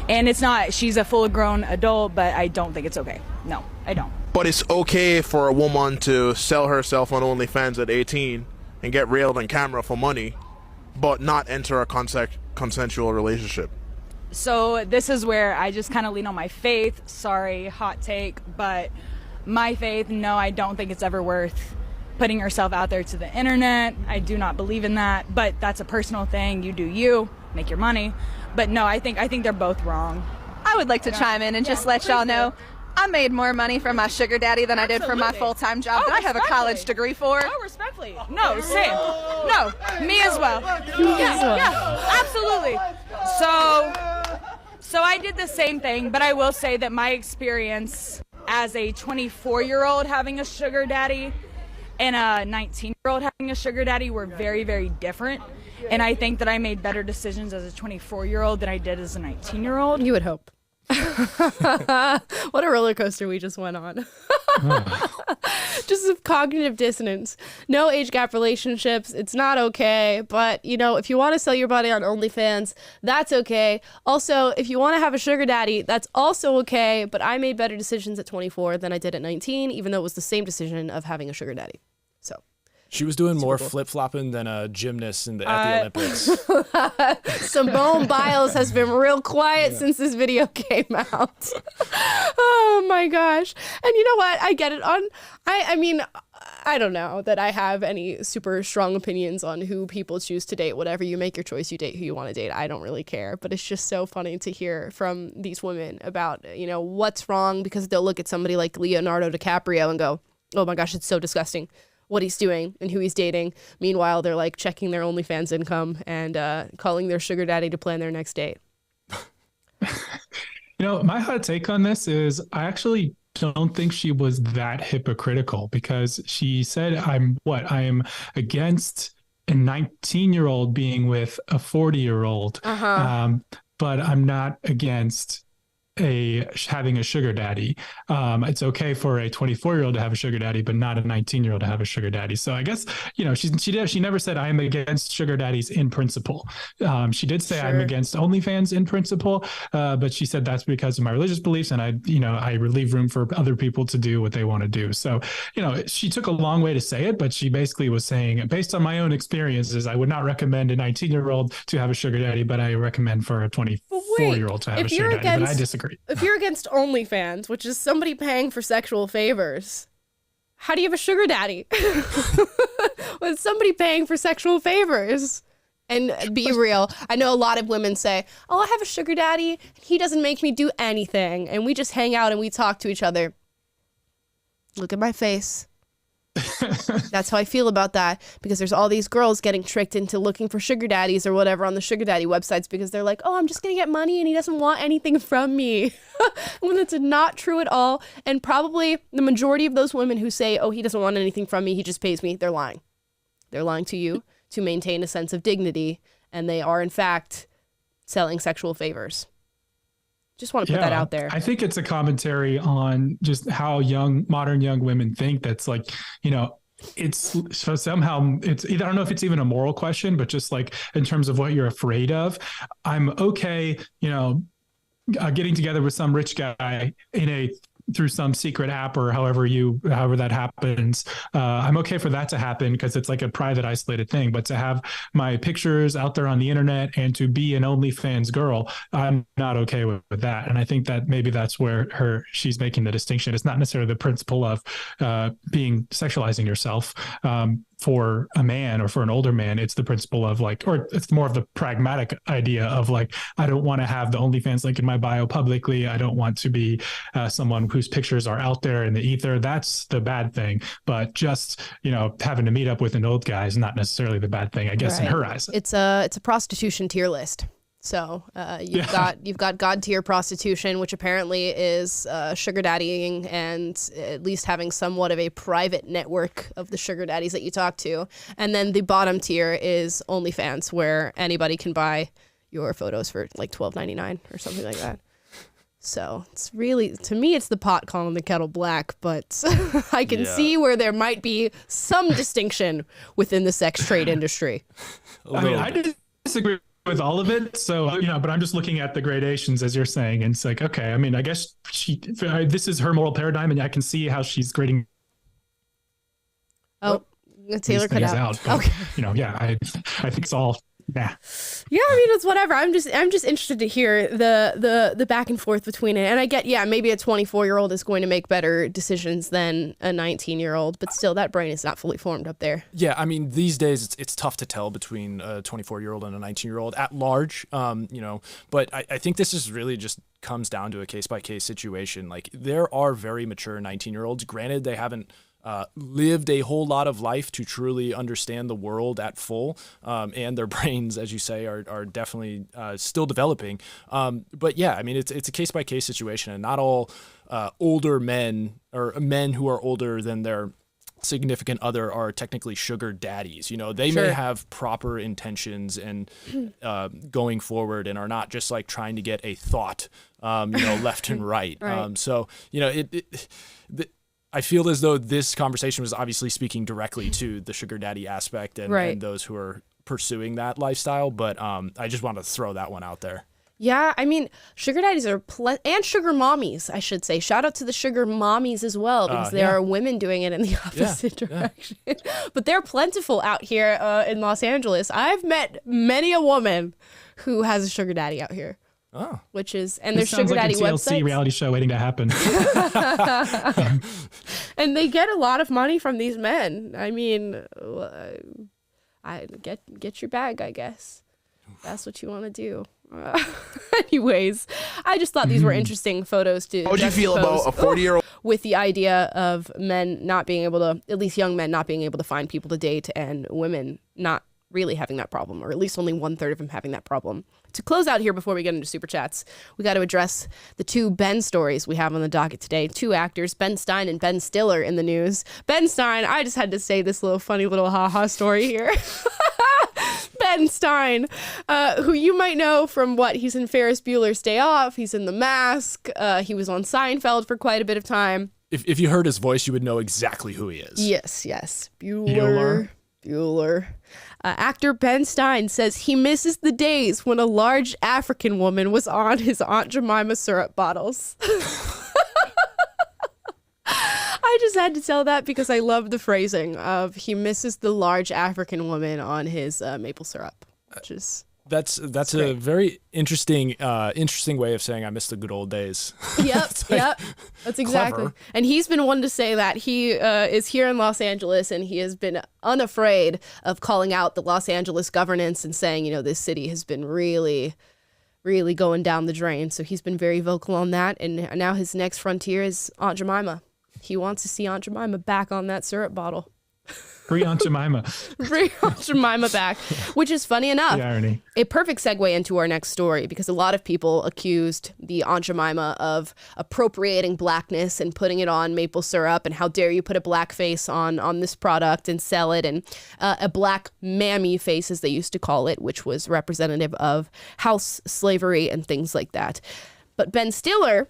And it's not, she's a full-grown adult, but I don't think it's okay. No, I don't. But it's okay for a woman to sell herself on OnlyFans at 18 and get railed on camera for money, but not enter a consensual relationship. So this is where I just kind of lean on my faith. Sorry, hot take, but my faith, no, I don't think it's ever worth putting yourself out there to the internet. I do not believe in that, but that's a personal thing. You do you, make your money. But no, I think they're both wrong. I would like to chime in and just let y'all know I made more money from my sugar daddy than I did from my full-time job that I have a college degree for. Oh, respectfully. No, same. No, me as well. Yeah, absolutely. So I did the same thing, but I will say that my experience as a 24-year-old having a sugar daddy and a 19-year-old having a sugar daddy were very, very different. And I think that I made better decisions as a 24-year-old than I did as a 19-year-old. You would hope. What a roller coaster we just went on. Just some cognitive dissonance. No age gap relationships. It's not okay. But, you know, if you want to sell your body on OnlyFans, that's okay. Also, if you want to have a sugar daddy, that's also okay. But I made better decisions at 24 than I did at 19, even though it was the same decision of having a sugar daddy. So. She was doing more flip-flopping than a gymnast at the Olympics. Simone Biles has been real quiet since this video came out. Oh my gosh. And you know what? I get it I mean, I don't know that I have any super strong opinions on who people choose to date. Whatever you make your choice, you date who you want to date. I don't really care. But it's just so funny to hear from these women about, you know, what's wrong, because they'll look at somebody like Leonardo DiCaprio and go, oh my gosh, it's so disgusting what he's doing and who he's dating. Meanwhile, they're like checking their OnlyFans income and calling their sugar daddy to plan their next date. You know, my hot take on this is I actually don't think she was that hypocritical, because she said, I am against a 19-year-old being with a 40-year-old, but I'm not against having a sugar daddy. It's okay for a 24-year-old to have a sugar daddy, but not a 19-year-old to have a sugar daddy. So I guess, you know, she never said I am against sugar daddies in principle. She did say I'm against OnlyFans in principle, but she said that's because of my religious beliefs, and I leave room for other people to do what they want to do. So, you know, she took a long way to say it, but she basically was saying, based on my own experiences, I would not recommend a 19-year-old to have a sugar daddy, but I recommend for a 24-year-old to have a sugar daddy. But I disagree. If you're against OnlyFans, which is somebody paying for sexual favors, how do you have a sugar daddy? With somebody paying for sexual favors. And be real, I know a lot of women say, oh, I have a sugar daddy. He doesn't make me do anything. And we just hang out and we talk to each other. Look at my face. That's how I feel about that, because there's all these girls getting tricked into looking for sugar daddies or whatever on the sugar daddy websites because they're like, oh, I'm just gonna get money and he doesn't want anything from me. When it's not true at all. And probably the majority of those women who say, oh, he doesn't want anything from me, he just pays me, they're lying. They're lying to you to maintain a sense of dignity, and they are in fact selling sexual favors. Just want to put that out there. I think it's a commentary on just how modern young women think. That's like, you know, it's so somehow it's either, I don't know if it's even a moral question, but just like in terms of what you're afraid of. I'm okay, you know, getting together with some rich guy through some secret app or however that happens. I'm okay for that to happen because it's like a private, isolated thing. But to have my pictures out there on the internet and to be an OnlyFans girl, I'm not okay with that. And I think that maybe that's where she's making the distinction. It's not necessarily the principle of being sexualizing yourself for a man or for an older man. It's the principle of like, or it's more of the pragmatic idea of like, I don't want to have the OnlyFans link in my bio publicly. I don't want to be someone whose pictures are out there in the ether. That's the bad thing. But just, you know, having to meet up with an old guy is not necessarily the bad thing, I guess, in her eyes. It's a prostitution tier list. So you've got god tier prostitution, which apparently is sugar daddying and at least having somewhat of a private network of the sugar daddies that you talk to. And then the bottom tier is OnlyFans, where anybody can buy your photos for like $12.99 or something like that. So it's really, to me, it's the pot calling the kettle black, but I can see where there might be some distinction within the sex trade industry. I disagree with all of it. So, but I'm just looking at the gradations as you're saying. And it's like, okay, I mean, I guess this is her moral paradigm, and I can see how she's grading. Oh, Taylor cut out. But, okay. I think it's all. Nah. Yeah, I mean, it's whatever. I'm just interested to hear the back and forth between it. And I get, maybe a 24-year-old is going to make better decisions than a 19-year-old, but still, that brain is not fully formed up there. Yeah, I mean, these days it's tough to tell between a 24-year-old and a 19-year-old at large. But I think this is really just comes down to a case-by-case situation. Like, there are very mature 19-year-olds. Granted, they haven't lived a whole lot of life to truly understand the world at full, and their brains, as you say, are definitely still developing. But yeah, I mean, it's a case-by-case situation, and not all older men or men who are older than their significant other are technically sugar daddies. They may have proper intentions and going forward, and are not just like trying to get a thought, left and right. I feel as though this conversation was obviously speaking directly to the sugar daddy aspect and those who are pursuing that lifestyle. But I just wanted to throw that one out there. Yeah, I mean, sugar daddies are and sugar mommies, I should say. Shout out to the sugar mommies as well, because there are women doing it in the opposite direction. But they're plentiful out here in Los Angeles. I've met many a woman who has a sugar daddy out here. Oh, which is, and there's sugar like daddy a TLC websites. reality show waiting to happen. And they get a lot of money from these men. I mean, I get your bag, I guess. That's what you want to do. Anyways, I just thought these were interesting photos to. How would you feel about a 40-year-old? With the idea of men not being able to, at least young men not being able to find people to date, and women not really having that problem, or at least only 1/3 of them having that problem. To close out here before we get into super chats, we got to address the two Ben stories we have on the docket today. Two actors, Ben Stein and Ben Stiller, in the news. Ben Stein, I just had to say this funny little ha-ha story here. Ben Stein, who you might know from he's in Ferris Bueller's Day Off, he's in The Mask, he was on Seinfeld for quite a bit of time. If you heard his voice, you would know exactly who he is. Yes. Bueller. Actor Ben Stein says he misses the days when a large African woman was on his Aunt Jemima syrup bottles. I just had to tell that because I love the phrasing of he misses the large African woman on his maple syrup, which is... That's a very interesting way of saying I miss the good old days. Yep. That's exactly. Clever. And he's been one to say that. He is here in Los Angeles, and he has been unafraid of calling out the Los Angeles governance and saying, this city has been really, really going down the drain. So he's been very vocal on that. And now his next frontier is Aunt Jemima. He wants to see Aunt Jemima back on that syrup bottle. Bring Aunt Jemima. Bring Aunt Jemima back, which is funny enough. The irony. A perfect segue into our next story, because a lot of people accused the Aunt Jemima of appropriating blackness and putting it on maple syrup, and how dare you put a black face on this product and sell it, and a black mammy face, as they used to call it, which was representative of house slavery and things like that. But Ben Stiller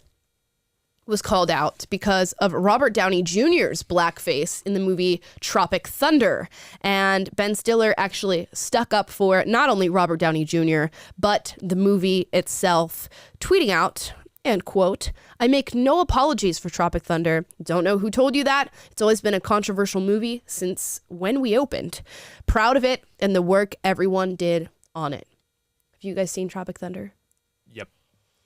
was called out because of Robert Downey Jr.'s blackface in the movie Tropic Thunder. And Ben Stiller actually stuck up for not only Robert Downey Jr., but the movie itself, tweeting out, and quote, "I make no apologies for Tropic Thunder. Don't know who told you that. It's always been a controversial movie since when we opened. Proud of it and the work everyone did on it." Have you guys seen Tropic Thunder? Yep.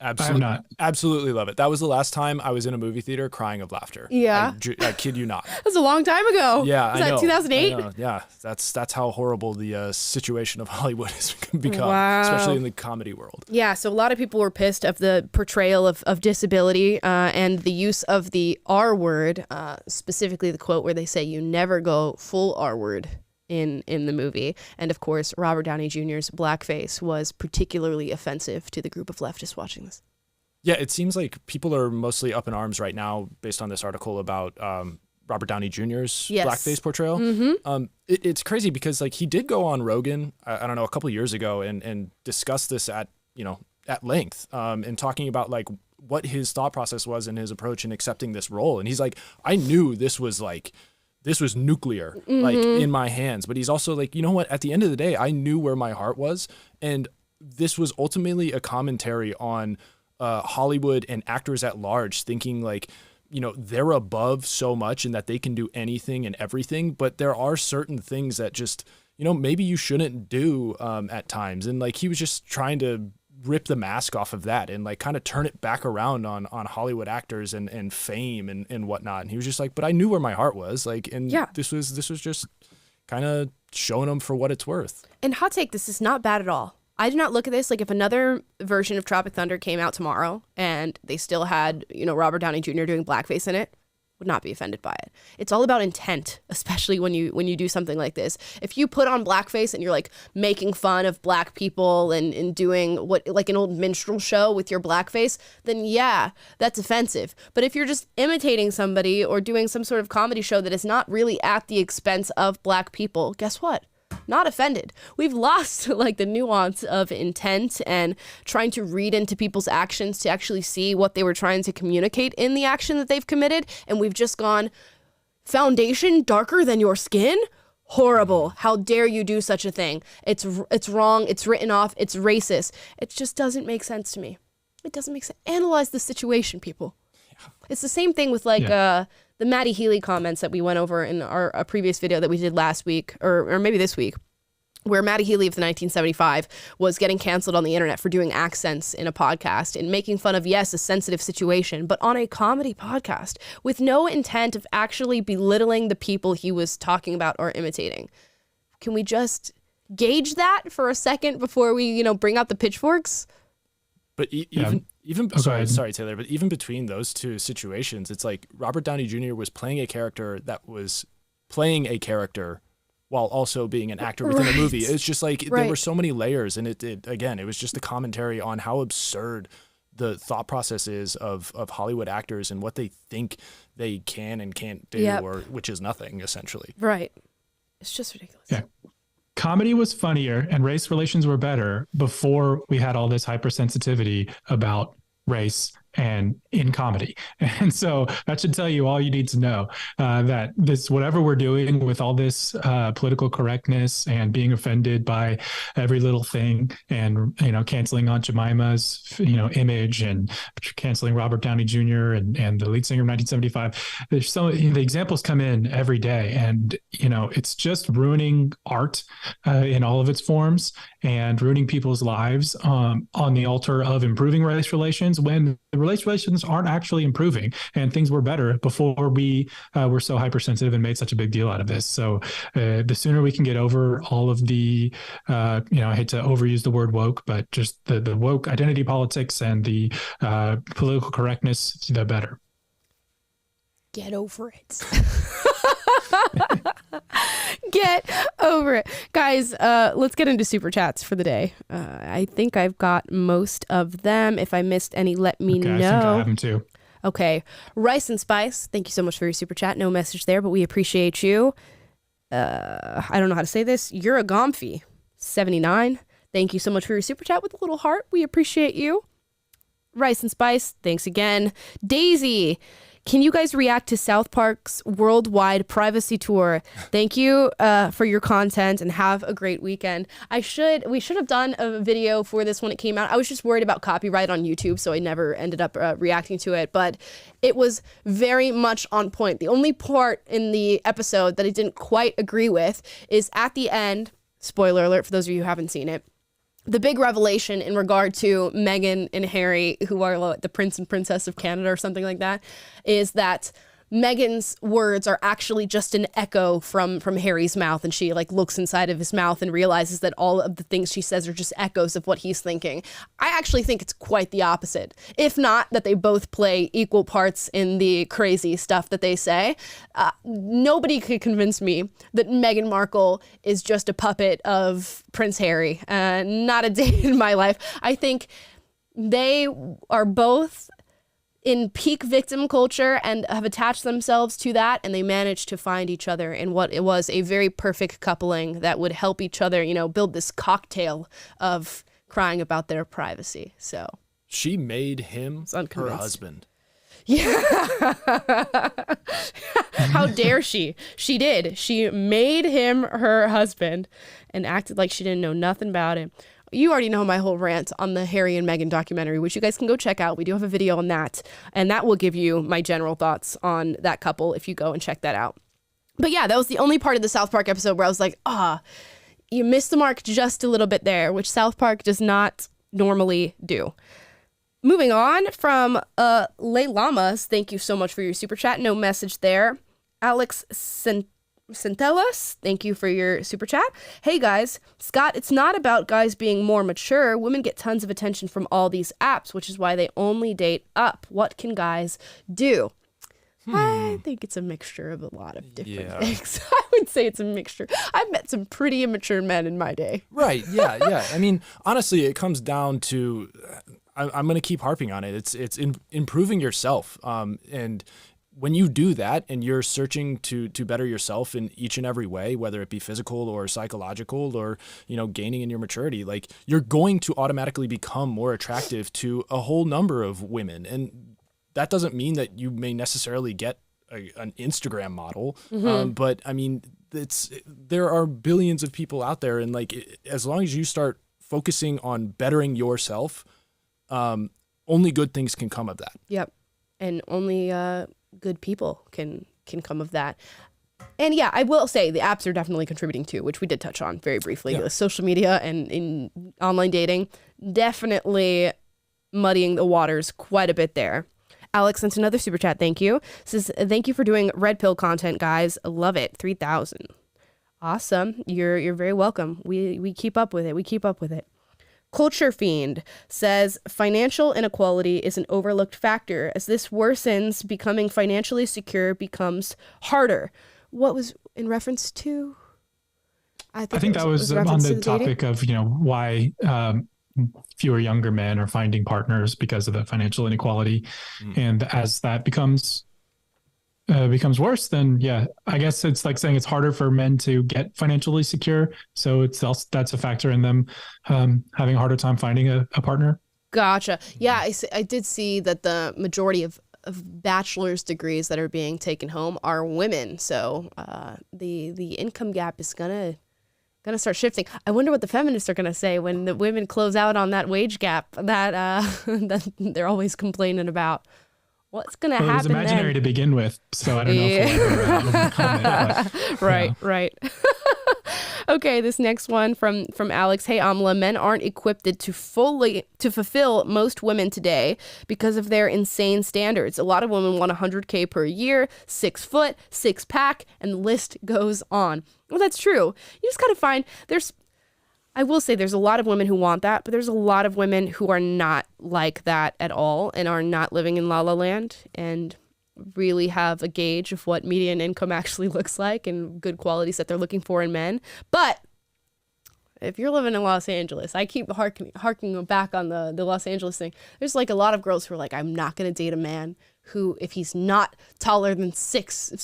I'm not. Absolutely love it. That was the last time I was in a movie theater crying of laughter. Yeah. I kid you not. That was a long time ago. Yeah, was that 2008? I know. Yeah, that's how horrible the situation of Hollywood has become, Wow. especially in the comedy world. Yeah, so a lot of people were pissed of the portrayal of disability and the use of the R word, specifically the quote where they say you never go full R word in the movie. And of course, Robert Downey Jr.'s blackface was particularly offensive to the group of leftists watching this. Yeah, it seems like people are mostly up in arms right now based on this article about Robert Downey Jr.'s blackface portrayal. It's crazy because like he did go on Rogan, I don't know, a couple years ago and discuss this at length and talking about like what his thought process was and his approach in accepting this role. And he's like, I knew this was nuclear, like in my hands. But he's also like, you know what? At the end of the day, I knew where my heart was. And this was ultimately a commentary on Hollywood and actors at large thinking like, they're above so much and that they can do anything and everything. But there are certain things that just, maybe you shouldn't do at times. And like he was just trying to rip the mask off of that and like kind of turn it back around on Hollywood actors and fame and whatnot. And he was just like, but I knew where my heart was, like, and this was just kind of showing them for what it's worth. And hot take, this is not bad at all. I do not look at this like if another version of Tropic Thunder came out tomorrow and they still had, Robert Downey Jr. doing blackface in it, would not be offended by it. It's all about intent, especially when you do something like this. If you put on blackface and you're like making fun of black people and doing what like an old minstrel show with your blackface, then yeah, that's offensive. But if you're just imitating somebody or doing some sort of comedy show that is not really at the expense of black people, guess what? Not offended. We've lost like the nuance of intent and trying to read into people's actions to actually see what they were trying to communicate in the action that they've committed. And we've just gone, foundation darker than your skin? Horrible. How dare you do such a thing? It's wrong. It's written off. It's racist. It just doesn't make sense to me. It doesn't make sense. Analyze the situation, people. Yeah. It's the same thing with like the Maddie Healy comments that we went over in our previous video that we did last week, or maybe this week, where Maddie Healy of the 1975 was getting canceled on the internet for doing accents in a podcast and making fun of, yes, a sensitive situation, but on a comedy podcast with no intent of actually belittling the people he was talking about or imitating. Can we just gauge that for a second before we, bring out the pitchforks? But sorry, Taylor, but even between those two situations, it's like Robert Downey Jr. was playing a character that was playing a character while also being an actor within a movie. It's just like there were so many layers, and it was just a commentary on how absurd the thought process is of Hollywood actors and what they think they can and can't do, or which is nothing, essentially. Right. It's just ridiculous. Yeah. Comedy was funnier and race relations were better before we had all this hypersensitivity about race and in comedy. And so that should tell you all you need to know, that this, whatever we're doing with all this political correctness and being offended by every little thing and, canceling Aunt Jemima's, image and canceling Robert Downey Jr. and the lead singer of 1975, there's the examples come in every day and, it's just ruining art in all of its forms and ruining people's lives on the altar of improving race relations when the race relations aren't actually improving and things were better before we were so hypersensitive and made such a big deal out of this. So the sooner we can get over all of the, I hate to overuse the word woke, but just the woke identity politics and the political correctness, the better. Get over it. Get over it. Guys, let's get into super chats for the day. I think I've got most of them. If I missed any, let me know. I think I have them too. Okay. Rice and Spice, thank you so much for your super chat. No message there, but we appreciate you. I don't know how to say this. You're a Gomfy, 79. Thank you so much for your super chat with a little heart. We appreciate you. Rice and Spice, thanks again. Daisy, can you guys react to South Park's worldwide privacy tour? Thank you for your content and have a great weekend. We should have done a video for this when it came out. I was just worried about copyright on YouTube, so I never ended up reacting to it, but it was very much on point. The only part in the episode that I didn't quite agree with is at the end, spoiler alert for those of you who haven't seen it, the big revelation in regard to Meghan and Harry, who are the Prince and Princess of Canada or something like that, is that Meghan's words are actually just an echo from Harry's mouth, and she like looks inside of his mouth and realizes that all of the things she says are just echoes of what he's thinking. I actually think it's quite the opposite. If not, that they both play equal parts in the crazy stuff that they say. Nobody could convince me that Meghan Markle is just a puppet of Prince Harry. Not a day in my life. I think they are both in peak victim culture and have attached themselves to that, and they managed to find each other in what it was a very perfect coupling that would help each other, you know, build this cocktail of crying about their privacy. So she made him her husband. Yeah. How dare she? She did. She made him her husband and acted like she didn't know nothing about him. You already know my whole rant on the Harry and Meghan documentary, which you guys can go check out. We do have a video on that, and that will give you my general thoughts on that couple if you go and check that out. But yeah, that was the only part of the South Park episode where I was like, you missed the mark just a little bit there, which South Park does not normally do. Moving on from Lay Llamas, thank you so much for your super chat. No message there. Alex Centellas, thank you for your super chat. Hey guys, Scott, it's not about guys being more mature. Women get tons of attention from all these apps, which is why they only date up. What can guys do? I think it's a mixture of a lot of different things. I would say it's a mixture. I've met some pretty immature men in my day. Right, yeah. I mean, honestly, it comes down to, I'm going to keep harping on it. It's improving yourself. And when you do that and you're searching to better yourself in each and every way, whether it be physical or psychological or, you know, gaining in your maturity, like you're going to automatically become more attractive to a whole number of women. And that doesn't mean that you may necessarily get an Instagram model. But I mean, there are billions of people out there. And like, as long as you start focusing on bettering yourself, only good things can come of that. Yep. And only good people can come of that. And yeah, I will say the apps are definitely contributing too, which we did touch on very briefly. The social media and in online dating, definitely muddying the waters quite a bit there. Alex sent another super chat. Thank you. Says, thank you for doing red pill content, guys. Love it. 3,000. Awesome. You're very welcome. We keep up with it. We keep up with it. Culture Fiend says, financial inequality is an overlooked factor. As this worsens, becoming financially secure becomes harder. What was in reference to? I think that was on the topic of, you know, why fewer younger men are finding partners because of the financial inequality. And as that becomes worse, then I guess it's like saying it's harder for men to get financially secure. So it's also, that's a factor in them having a harder time finding a partner. Gotcha. Yeah, I did see that the majority of bachelor's degrees that are being taken home are women. So the income gap is gonna start shifting. I wonder what the feminists are gonna say when the women close out on that wage gap that that they're always complaining about. What's going to happen? It was imaginary then? To begin with, so I don't know if we'll ever comment. Right. Okay, this next one from Alex. Hey, Amla, men aren't equipped to fulfill most women today because of their insane standards. A lot of women want 100K per year, 6 foot, 6 pack, and the list goes on. Well, that's true. You just got to find I will say there's a lot of women who want that, but there's a lot of women who are not like that at all and are not living in La La Land and really have a gauge of what median income actually looks like and good qualities that they're looking for in men. But if you're living in Los Angeles, I keep harking back on the Los Angeles thing. There's like a lot of girls who are like, I'm not going to date a man who, if he's not taller than 6'2",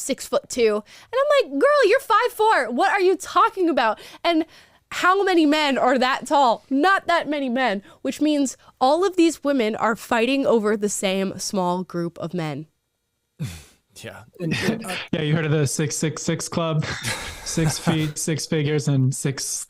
and I'm like, girl, you're 5'4". What are you talking about? And how many men are that tall? Not that many men, which means all of these women are fighting over the same small group of men. Yeah. You heard of the 666 club? 6 feet, 6 figures, and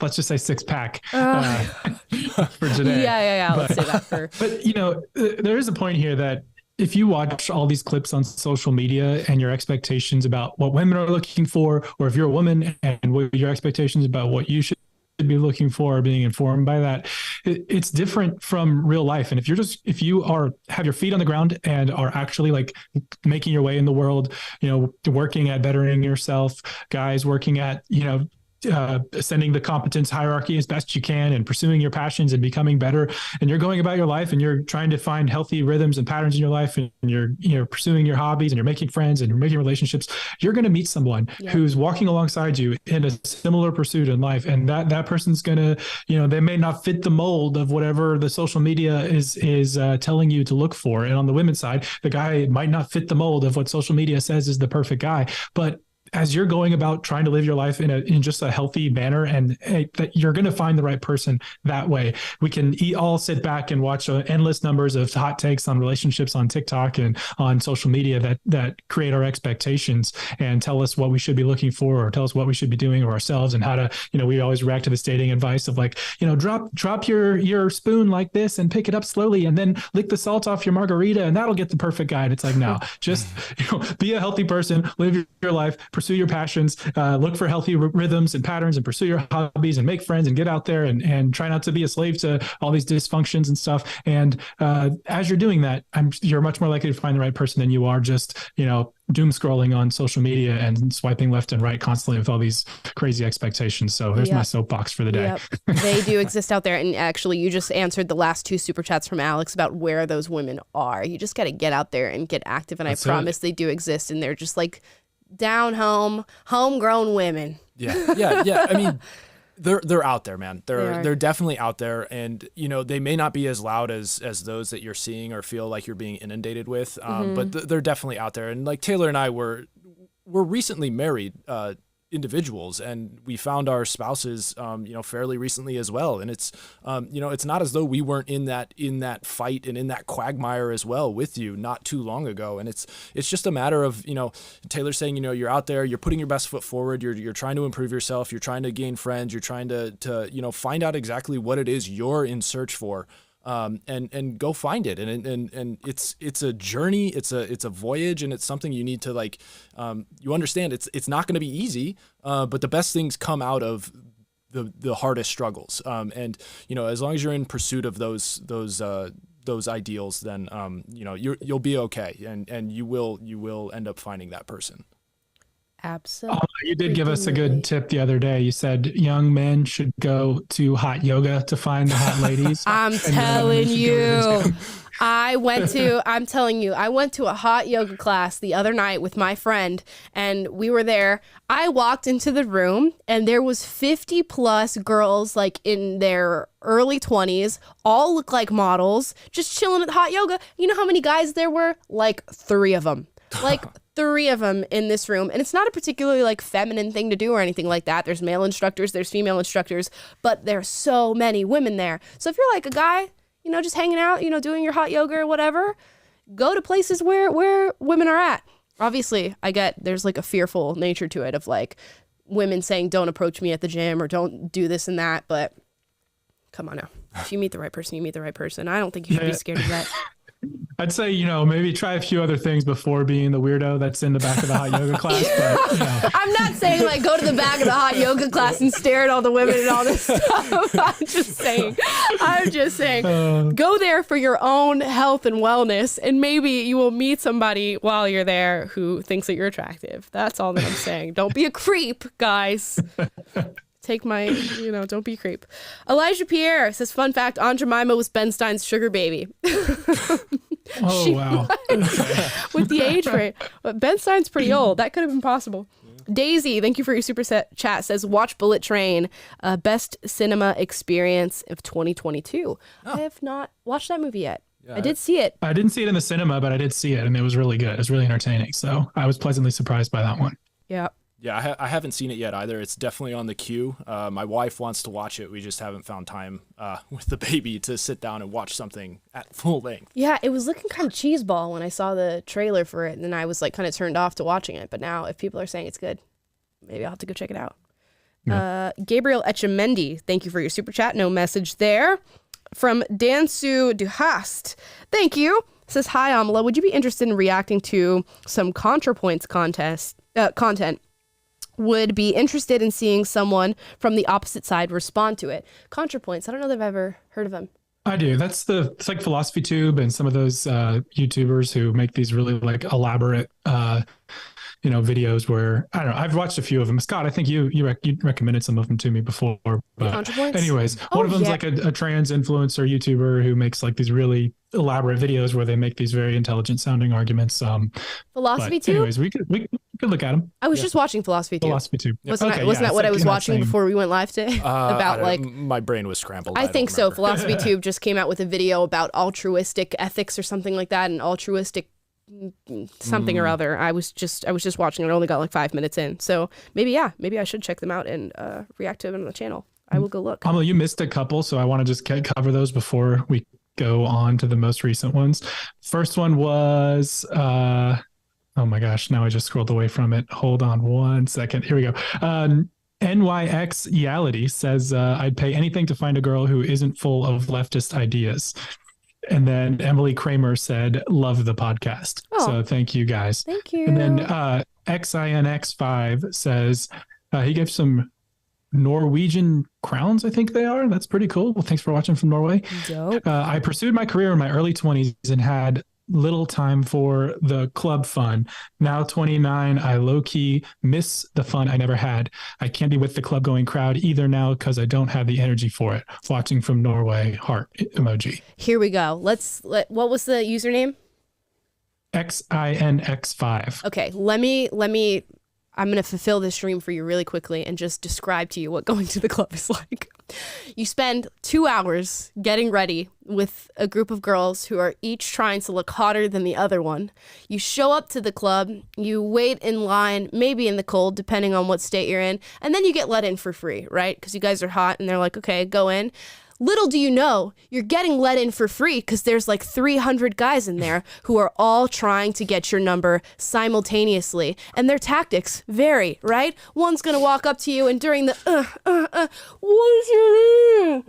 let's just say 6 pack for today. Yeah. Let's say that for. But, you know, there is a point here that if you watch all these clips on social media and your expectations about what women are looking for, or if you're a woman and what your expectations about what you should be looking for or being informed by that. It's different from real life. And if you have your feet on the ground and are actually like making your way in the world, working at bettering yourself, guys working at, ascending the competence hierarchy as best you can and pursuing your passions and becoming better, and you're going about your life and you're trying to find healthy rhythms and patterns in your life, and you're pursuing your hobbies and you're making friends and you're making relationships, you're going to meet someone who's walking alongside you in a similar pursuit in life, and that person's going to, they may not fit the mold of whatever the social media is telling you to look for. And on the women's side, the guy might not fit the mold of what social media says is the perfect guy, but as you're going about trying to live your life in just a healthy manner, and that you're going to find the right person that way. We can all sit back and watch endless numbers of hot takes on relationships on TikTok and on social media that create our expectations and tell us what we should be looking for, or tell us what we should be doing or ourselves, and how to, we always react to this dating advice of like, drop your spoon like this and pick it up slowly and then lick the salt off your margarita and that'll get the perfect guy. And it's like, no, just, be a healthy person, live your life, pursue your passions, look for healthy rhythms and patterns, and pursue your hobbies and make friends and get out there and try not to be a slave to all these dysfunctions and stuff. And as you're doing that, you're much more likely to find the right person than you are just, doom scrolling on social media and swiping left and right constantly with all these crazy expectations. So there's my soapbox for the day. Yep. They do exist out there. And actually, you just answered the last 2 super chats from Alex about where those women are. You just got to get out there and get active. And I promise they do exist. And they're just like down home, homegrown women. Yeah. I mean, they're out there, man. They're definitely out there, and they may not be as loud as those that you're seeing or feel like you're being inundated with, but they're definitely out there. And like Taylor and I were recently married individuals, and we found our spouses fairly recently as well, and it's it's not as though we weren't in that fight and in that quagmire as well with you not too long ago. And it's just a matter of Taylor saying you're out there, you're putting your best foot forward, you're trying to improve yourself, you're trying to gain friends, you're trying to find out exactly what it is you're in search for. And go find it. And it's a journey, it's a voyage, and it's something you need to you understand it's not going to be easy, but the best things come out of the hardest struggles. And as long as you're in pursuit of those ideals, then you'll be okay, and you will end up finding that person. Absolutely. You did give us a good tip the other day. You said young men should go to hot yoga to find the hot ladies. I'm telling you. I went to a hot yoga class the other night with my friend, and we were there. I walked into the room and there was 50 plus girls like in their early 20s, all look like models, just chilling at hot yoga. You know how many guys there were? Like 3 of them. Like 3 of them in this room. And it's not a particularly like feminine thing to do or anything like that. There's male instructors, there's female instructors, but there's so many women there. So if you're like a guy, just hanging out, doing your hot yoga or whatever, go to places where women are at. Obviously, I get there's like a fearful nature to it of like women saying, don't approach me at the gym or don't do this and that. But come on now. If you meet the right person, you meet the right person. I don't think you should be scared of that. I'd say, maybe try a few other things before being the weirdo that's in the back of the hot yoga class. But, I'm not saying like go to the back of the hot yoga class and stare at all the women and all this stuff. I'm just saying go there for your own health and wellness, and maybe you will meet somebody while you're there who thinks that you're attractive. That's all that I'm saying. Don't be a creep, guys. Take my, don't be a creep. Elijah Pierre says, fun fact, Aunt Jemima was Ben Stein's sugar baby. Wow. With the age rate. But Ben Stein's pretty old. That could have been possible. Daisy, thank you for your super chat, says, watch Bullet Train, best cinema experience of 2022. Oh. I have not watched that movie yet. Yeah, I did see it. I didn't see it in the cinema, but I did see it, and it was really good. It was really entertaining. So I was pleasantly surprised by that one. Yeah. Yeah, I haven't seen it yet either. It's definitely on the queue. My wife wants to watch it. We just haven't found time with the baby to sit down and watch something at full length. Yeah, it was looking kind of cheeseball when I saw the trailer for it, and then I was like kind of turned off to watching it. But now if people are saying it's good, maybe I'll have to go check it out. Yeah. Gabriel Echemendi, thank you for your super chat. No message there. From Dansu Duhast, thank you. Says, hi, Amala. Would you be interested in reacting to some ContraPoints content? would be interested in seeing someone from the opposite side respond to it. ContraPoints. I don't know that I've ever heard of them. I do. It's like Philosophy Tube and some of those YouTubers who make these really like elaborate videos where, I don't know, I've watched a few of them. Scott, I think you recommended some of them to me before. But anyways, one of them's like a trans influencer YouTuber who makes like these really elaborate videos where they make these very intelligent sounding arguments. Philosophy Tube? Anyways, we could look at them. I was just watching Philosophy Tube. Philosophy Tube. Wasn't that what I was watching before we went live today? About like my brain was scrambled. I think so. Philosophy Tube just came out with a video about altruistic ethics or something like that, and altruistic something or other. I was just watching it. I only got like 5 minutes in, so maybe I should check them out and react to them on the channel. I will go look. You missed a couple, so I want to just cover those before we go on to the most recent ones. First one was oh my gosh, now I just scrolled away from it. Hold on one second. Here we go. NYX Reality says, I'd pay anything to find a girl who isn't full of leftist ideas. And then Emily Kramer said, love the podcast. Oh, so thank you guys. Thank you. And then XINX5 says, he gave some Norwegian crowns, I think they are. That's pretty cool. Well, thanks for watching from Norway. Dope. I pursued my career in my early 20s and had little time for the club fun. Now 29, I low-key miss the fun I never had. I can't be with the club going crowd either now because I don't have the energy for it. Watching from Norway, heart emoji. Here we go. What was the username? XINX5. Okay, let me I'm going to fulfill this dream for you really quickly and just describe to you what going to the club is like. You spend 2 hours getting ready with a group of girls who are each trying to look hotter than the other one. You show up to the club, you wait in line, maybe in the cold, depending on what state you're in, and then you get let in for free, right? Because you guys are hot and they're like, okay, go in. Little do you know, you're getting let in for free because there's like 300 guys in there who are all trying to get your number simultaneously. And their tactics vary, right? One's going to walk up to you and during the, what's your name?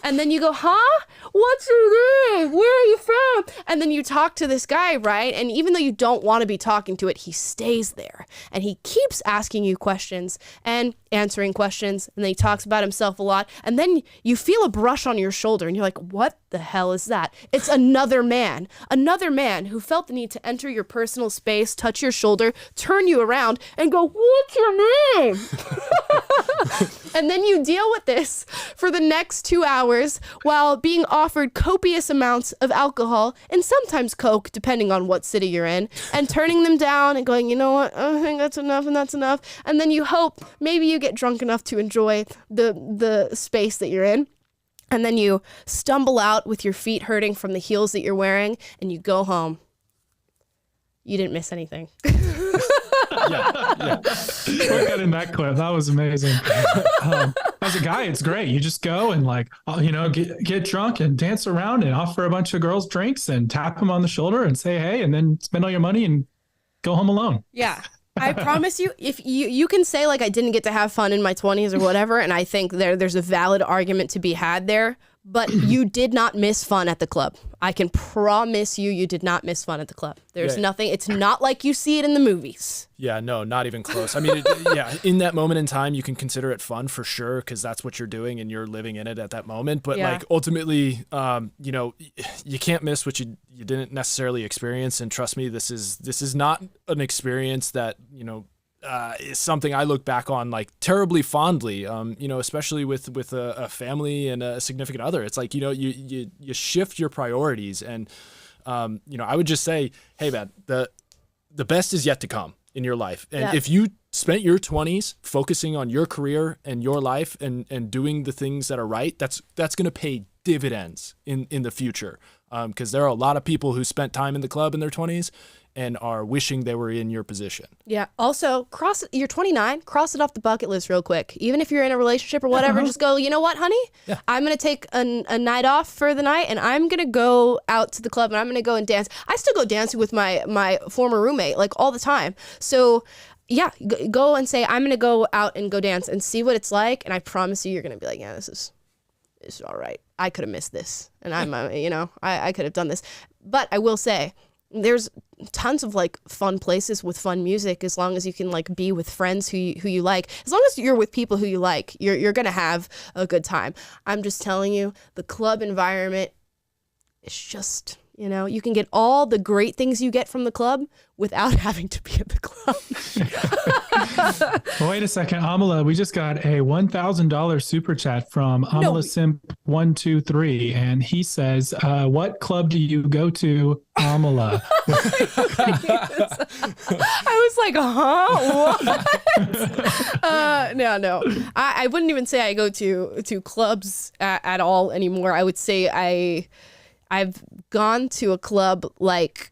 And then you go, huh? What's your name? Where are you from? And then you talk to this guy, right? And even though you don't want to be talking to it, he stays there. And he keeps asking you questions and answering questions. And then he talks about himself a lot. And then you feel a brush on your shoulder and you're like, what the hell is that? It's another man who felt the need to enter your personal space, touch your shoulder, turn you around and go, what's your name? And then you deal with this for the next 2 hours while being offered copious amounts of alcohol and sometimes Coke, depending on what city you're in, and turning them down and going, you know what, I think that's enough and that's enough. And then you hope maybe you get drunk enough to enjoy the space that you're in. And then you stumble out with your feet hurting from the heels that you're wearing and you go home. You didn't miss anything. Yeah. We're getting that clip. That was amazing. As a guy, it's great. You just go and get drunk and dance around and offer a bunch of girls drinks and tap them on the shoulder and say, hey, and then spend all your money and go home alone. Yeah. I promise you, if you can say like I didn't get to have fun in my 20s or whatever, and I think there's a valid argument to be had there, but you did not miss fun at the club. I can promise you did not miss fun at the club. There's nothing, it's not like you see it in the movies. Yeah, no, not even close. I mean, in that moment in time, you can consider it fun for sure because that's what you're doing and you're living in it at that moment. But like ultimately, you can't miss what you didn't necessarily experience. And trust me, this is not an experience that, is something I look back on like terribly fondly, especially with a family and a significant other. It's like, you shift your priorities and, I would just say, hey, man, the best is yet to come in your life. And if you spent your 20s focusing on your career and your life and doing the things that are right, that's going to pay dividends in the future. Because there are a lot of people who spent time in the club in their 20s and are wishing they were in your position. Yeah. Also, you're 29, cross it off the bucket list real quick. Even if you're in a relationship or whatever, just go, you know what, honey? Yeah. I'm going to take a night off for the night and I'm going to go out to the club and I'm going to go and dance. I still go dancing with my former roommate like all the time. So yeah, go and say, I'm going to go out and go dance and see what it's like. And I promise you're going to be like, yeah, this is all right. I could have missed this. And I'm, I could have done this. But I will say, there's tons of like fun places with fun music, as long as you can like be with friends who you like. As long as you're with people who you like, you're gonna have a good time. I'm just telling you, the club environment is just, you can get all the great things you get from the club without having to be at the club. Wait a second, Amala, we just got a $1,000 super chat from Amala Simp 123, and he says, "What club do you go to, Amala?" I was like, huh? What? No. I wouldn't even say I go to clubs at all anymore. I would say I've gone to a club like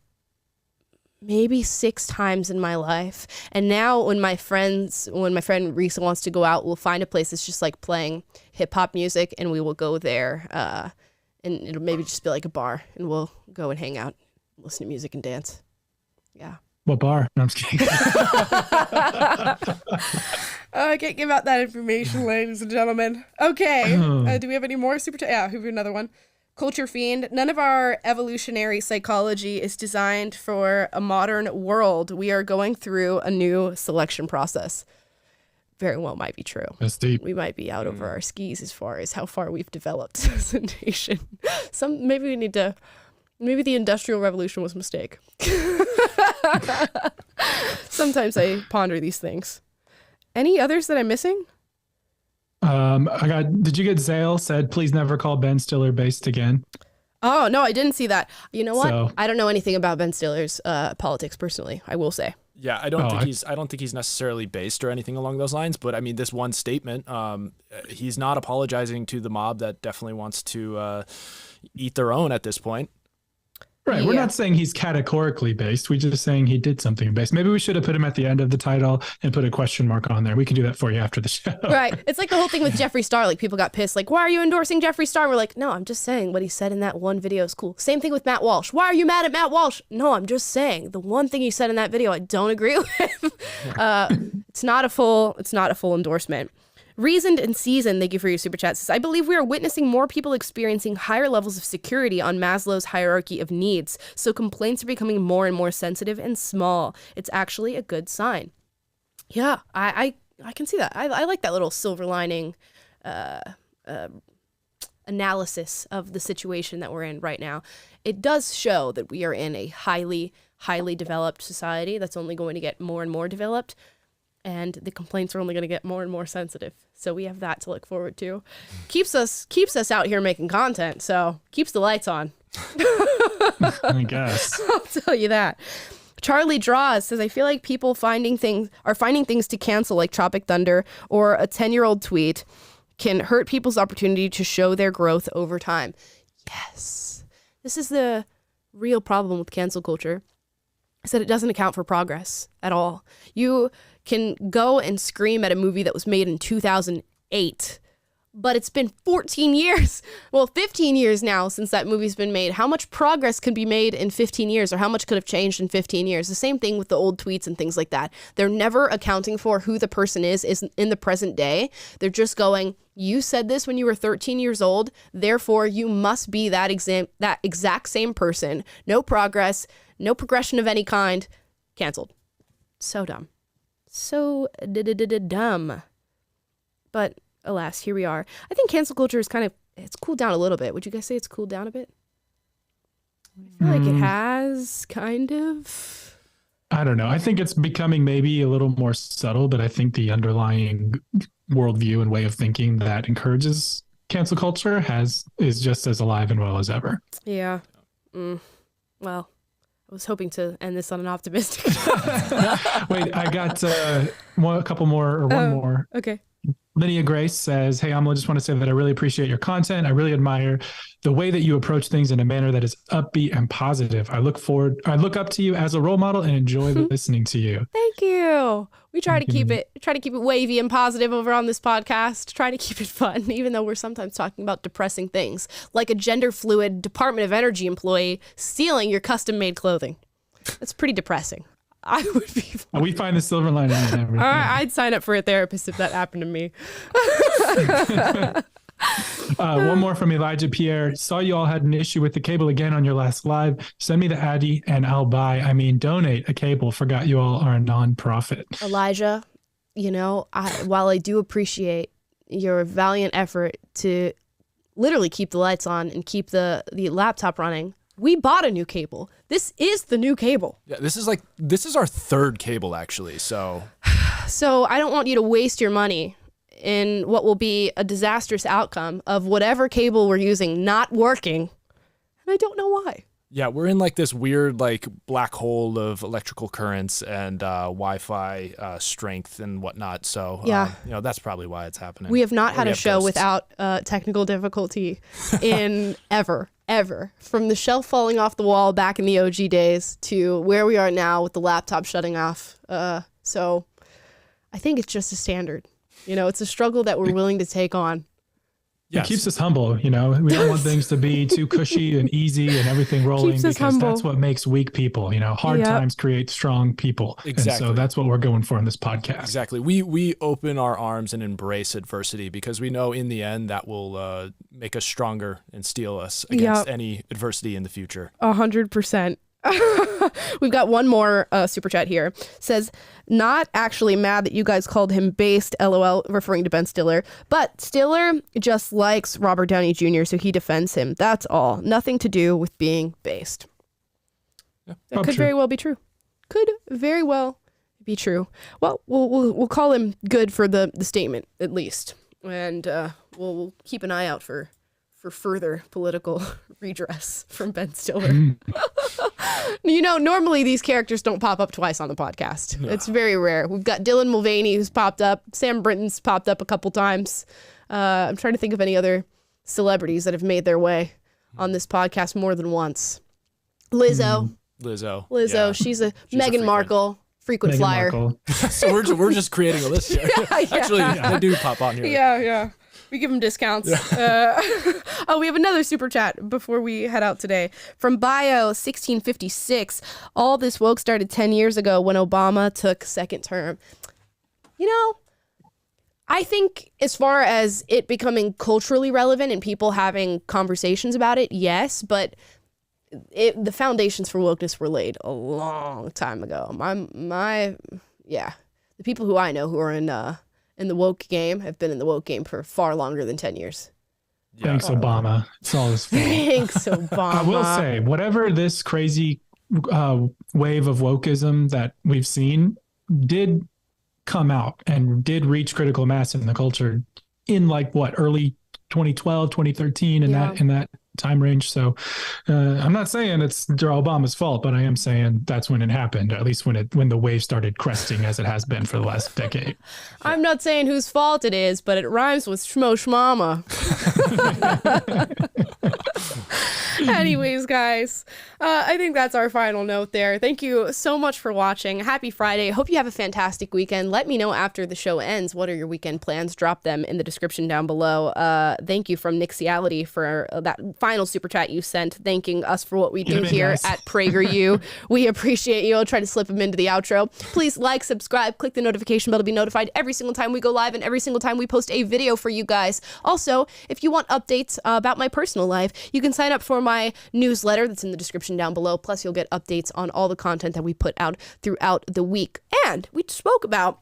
maybe 6 times in my life. And now when my friend Risa wants to go out, we'll find a place that's just like playing hip hop music, and we will go there. And it'll maybe just be like a bar, and we'll go and hang out, listen to music and dance. Yeah. What bar? No, I'm just kidding. I can't give out that information, ladies and gentlemen. Okay. Do we have any more super chat? Yeah, we have another one. Culture Fiend, none of our evolutionary psychology is designed for a modern world. We are going through a new selection process. Very well might be true. That's deep. We might be out over our skis as far as how far we've developed as a nation. Maybe the Industrial Revolution was a mistake. Sometimes I ponder these things. Any others that I'm missing? Did you get Zale said, please never call Ben Stiller based again? Oh, no, I didn't see that. You know what? So, I don't know anything about Ben Stiller's politics personally, I will say. Yeah, I don't think he's necessarily based or anything along those lines, but I mean, this one statement, he's not apologizing to the mob that definitely wants to eat their own at this point. Right. Yeah. We're not saying he's categorically based. We're just saying he did something based. Maybe we should have put him at the end of the title and put a question mark on there. We can do that for you after the show. Right. It's like the whole thing with Jeffree Star. Like, people got pissed. Like, why are you endorsing Jeffree Star? We're like, no, I'm just saying what he said in that one video is cool. Same thing with Matt Walsh. Why are you mad at Matt Walsh? No, I'm just saying the one thing he said in that video I don't agree with. It's not a full endorsement. Reasoned and Seasoned, thank you for your super chat, says, I believe we are witnessing more people experiencing higher levels of security on Maslow's hierarchy of needs, so complaints are becoming more and more sensitive and small. It's actually a good sign. Yeah, I can see that. I like that little silver lining analysis of the situation that we're in right now. It does show that we are in a highly, highly developed society that's only going to get more and more developed. And the complaints are only going to get more and more sensitive. So we have that to look forward to. Keeps us out here making content. So keeps the lights on. I guess. I'll tell you that. Charlie Draws says, I feel like people are finding things to cancel, like Tropic Thunder or a 10-year-old tweet can hurt people's opportunity to show their growth over time. Yes. This is the real problem with cancel culture, is that it doesn't account for progress at all. You can go and scream at a movie that was made in 2008, but it's been 14 years, 15 years now since that movie's been made. How much progress could be made in 15 years, or how much could have changed in 15 years? The same thing with the old tweets and things like that. They're never accounting for who the person is in the present day. They're just going, you said this when you were 13 years old, therefore you must be that exact same person. No progress, no progression of any kind, canceled. So dumb. So dumb. But alas, here we are. I think cancel culture is it's cooled down a little bit. Would you guys say it's cooled down a bit? I feel like it has, kind of. I don't know. I think it's becoming maybe a little more subtle, but I think the underlying worldview and way of thinking that encourages cancel culture is just as alive and well as ever. Yeah. Well, I was hoping to end this on an optimistic Wait, I got one more. Okay. Lydia Grace says, hey, I just want to say that I really appreciate your content. I really admire the way that you approach things in a manner that is upbeat and positive. I look up to you as a role model and enjoy listening to you. Thank you. We try to keep it wavy and positive over on this podcast. Try to keep it fun, even though we're sometimes talking about depressing things, like a gender fluid Department of Energy employee stealing your custom made clothing. That's pretty depressing. I would be. We find the silver lining in everything. I'd sign up for a therapist if that happened to me. One more from Elijah Pierre. Saw you all had an issue with the cable again on your last live. Send me the Addy and I'll donate a cable. Forgot you all are a non-profit. Elijah, while I do appreciate your valiant effort to literally keep the lights on and keep the laptop running, we bought a new cable. This is the new cable. Yeah, this is our third cable actually. So I don't want you to waste your money in what will be a disastrous outcome of whatever cable we're using not working. And I don't know why. Yeah, we're in like this weird like black hole of electrical currents and Wi-Fi strength and whatnot. So that's probably why it's happening. We have not had a show without technical difficulty in ever. From the shelf falling off the wall back in the OG days to where we are now with the laptop shutting off. So I think it's just a standard. It's a struggle that we're willing to take on. Yes. It keeps us humble, We don't want things to be too cushy and easy and everything rolling because that's what makes weak people. Hard times create strong people. Exactly. And so that's what we're going for in this podcast. Exactly. We open our arms and embrace adversity because we know in the end that will make us stronger and steel us against any adversity in the future. 100%. We've got one more super chat here. Says, not actually mad that you guys called him based, LOL, referring to Ben Stiller, but Stiller just likes Robert Downey Jr., so he defends him. That's all. Nothing to do with being based. Yeah. That could very well be true. Could very well be true. Well, we'll call him good for the statement, at least. And we'll keep an eye out for further political redress from Ben Stiller. Normally these characters don't pop up twice on the podcast. No. It's very rare. We've got Dylan Mulvaney who's popped up. Sam Brinton's popped up a couple times. I'm trying to think of any other celebrities that have made their way on this podcast more than once. Lizzo. Yeah. She's Meghan Markle. Frequent flyer. So we're just creating a list here. Actually, they do pop on here. Yeah. We give them discounts. Yeah. We have another super chat before we head out today. From Bio 1656. All this woke started 10 years ago when Obama took second term. I think as far as it becoming culturally relevant and people having conversations about it, yes, but the foundations for wokeness were laid a long time ago. The people who I know who are in the woke game have been in the woke game for far longer than 10 years. Yeah. Thanks, Obama. It's all his fault. Thanks, Obama. I will say, whatever this crazy wave of wokeism that we've seen did come out and did reach critical mass in the culture in early 2012, 2013 in that time range. So I'm not saying it's Obama's fault, but I am saying that's when it happened, or at least when the wave started cresting as it has been for the last decade. I'm not saying whose fault it is, but it rhymes with Shmo Shmama. Anyways, guys, I think that's our final note there. Thank you so much for watching. Happy Friday. Hope you have a fantastic weekend. Let me know after the show ends, what are your weekend plans? Drop them in the description down below. Thank you from Nixiality for that final super chat you sent, thanking us for what we do here at PragerU. We appreciate you. I'll try to slip them into the outro. Please like, subscribe, click the notification bell to be notified every single time we go live and every single time we post a video for you guys. Also, if you want updates about my personal life, you can sign up for my newsletter that's in the description down below. Plus, you'll get updates on all the content that we put out throughout the week. And we spoke about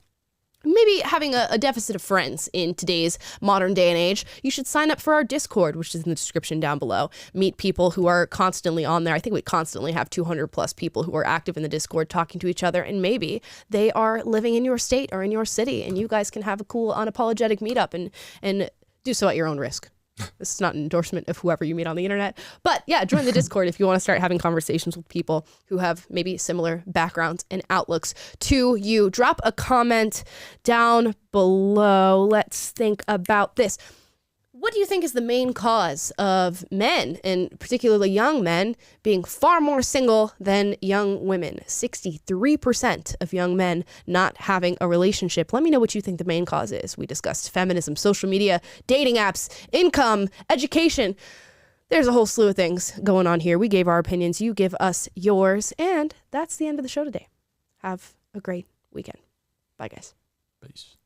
maybe having a deficit of friends in today's modern day and age. You should sign up for our Discord, which is in the description down below. Meet people who are constantly on there. I think we constantly have 200 plus people who are active in the Discord talking to each other, and maybe they are living in your state or in your city, and you guys can have a cool unapologetic meetup and do so at your own risk. This is not an endorsement of whoever you meet on the internet. But yeah, join the Discord if you want to start having conversations with people who have maybe similar backgrounds and outlooks to you. Drop a comment down below. Let's think about this. What do you think is the main cause of men, and particularly young men, being far more single than young women? 63% of young men not having a relationship. Let me know what you think the main cause is. We discussed feminism, social media, dating apps, income, education. There's a whole slew of things going on here. We gave our opinions. You give us yours. And that's the end of the show today. Have a great weekend. Bye, guys. Peace.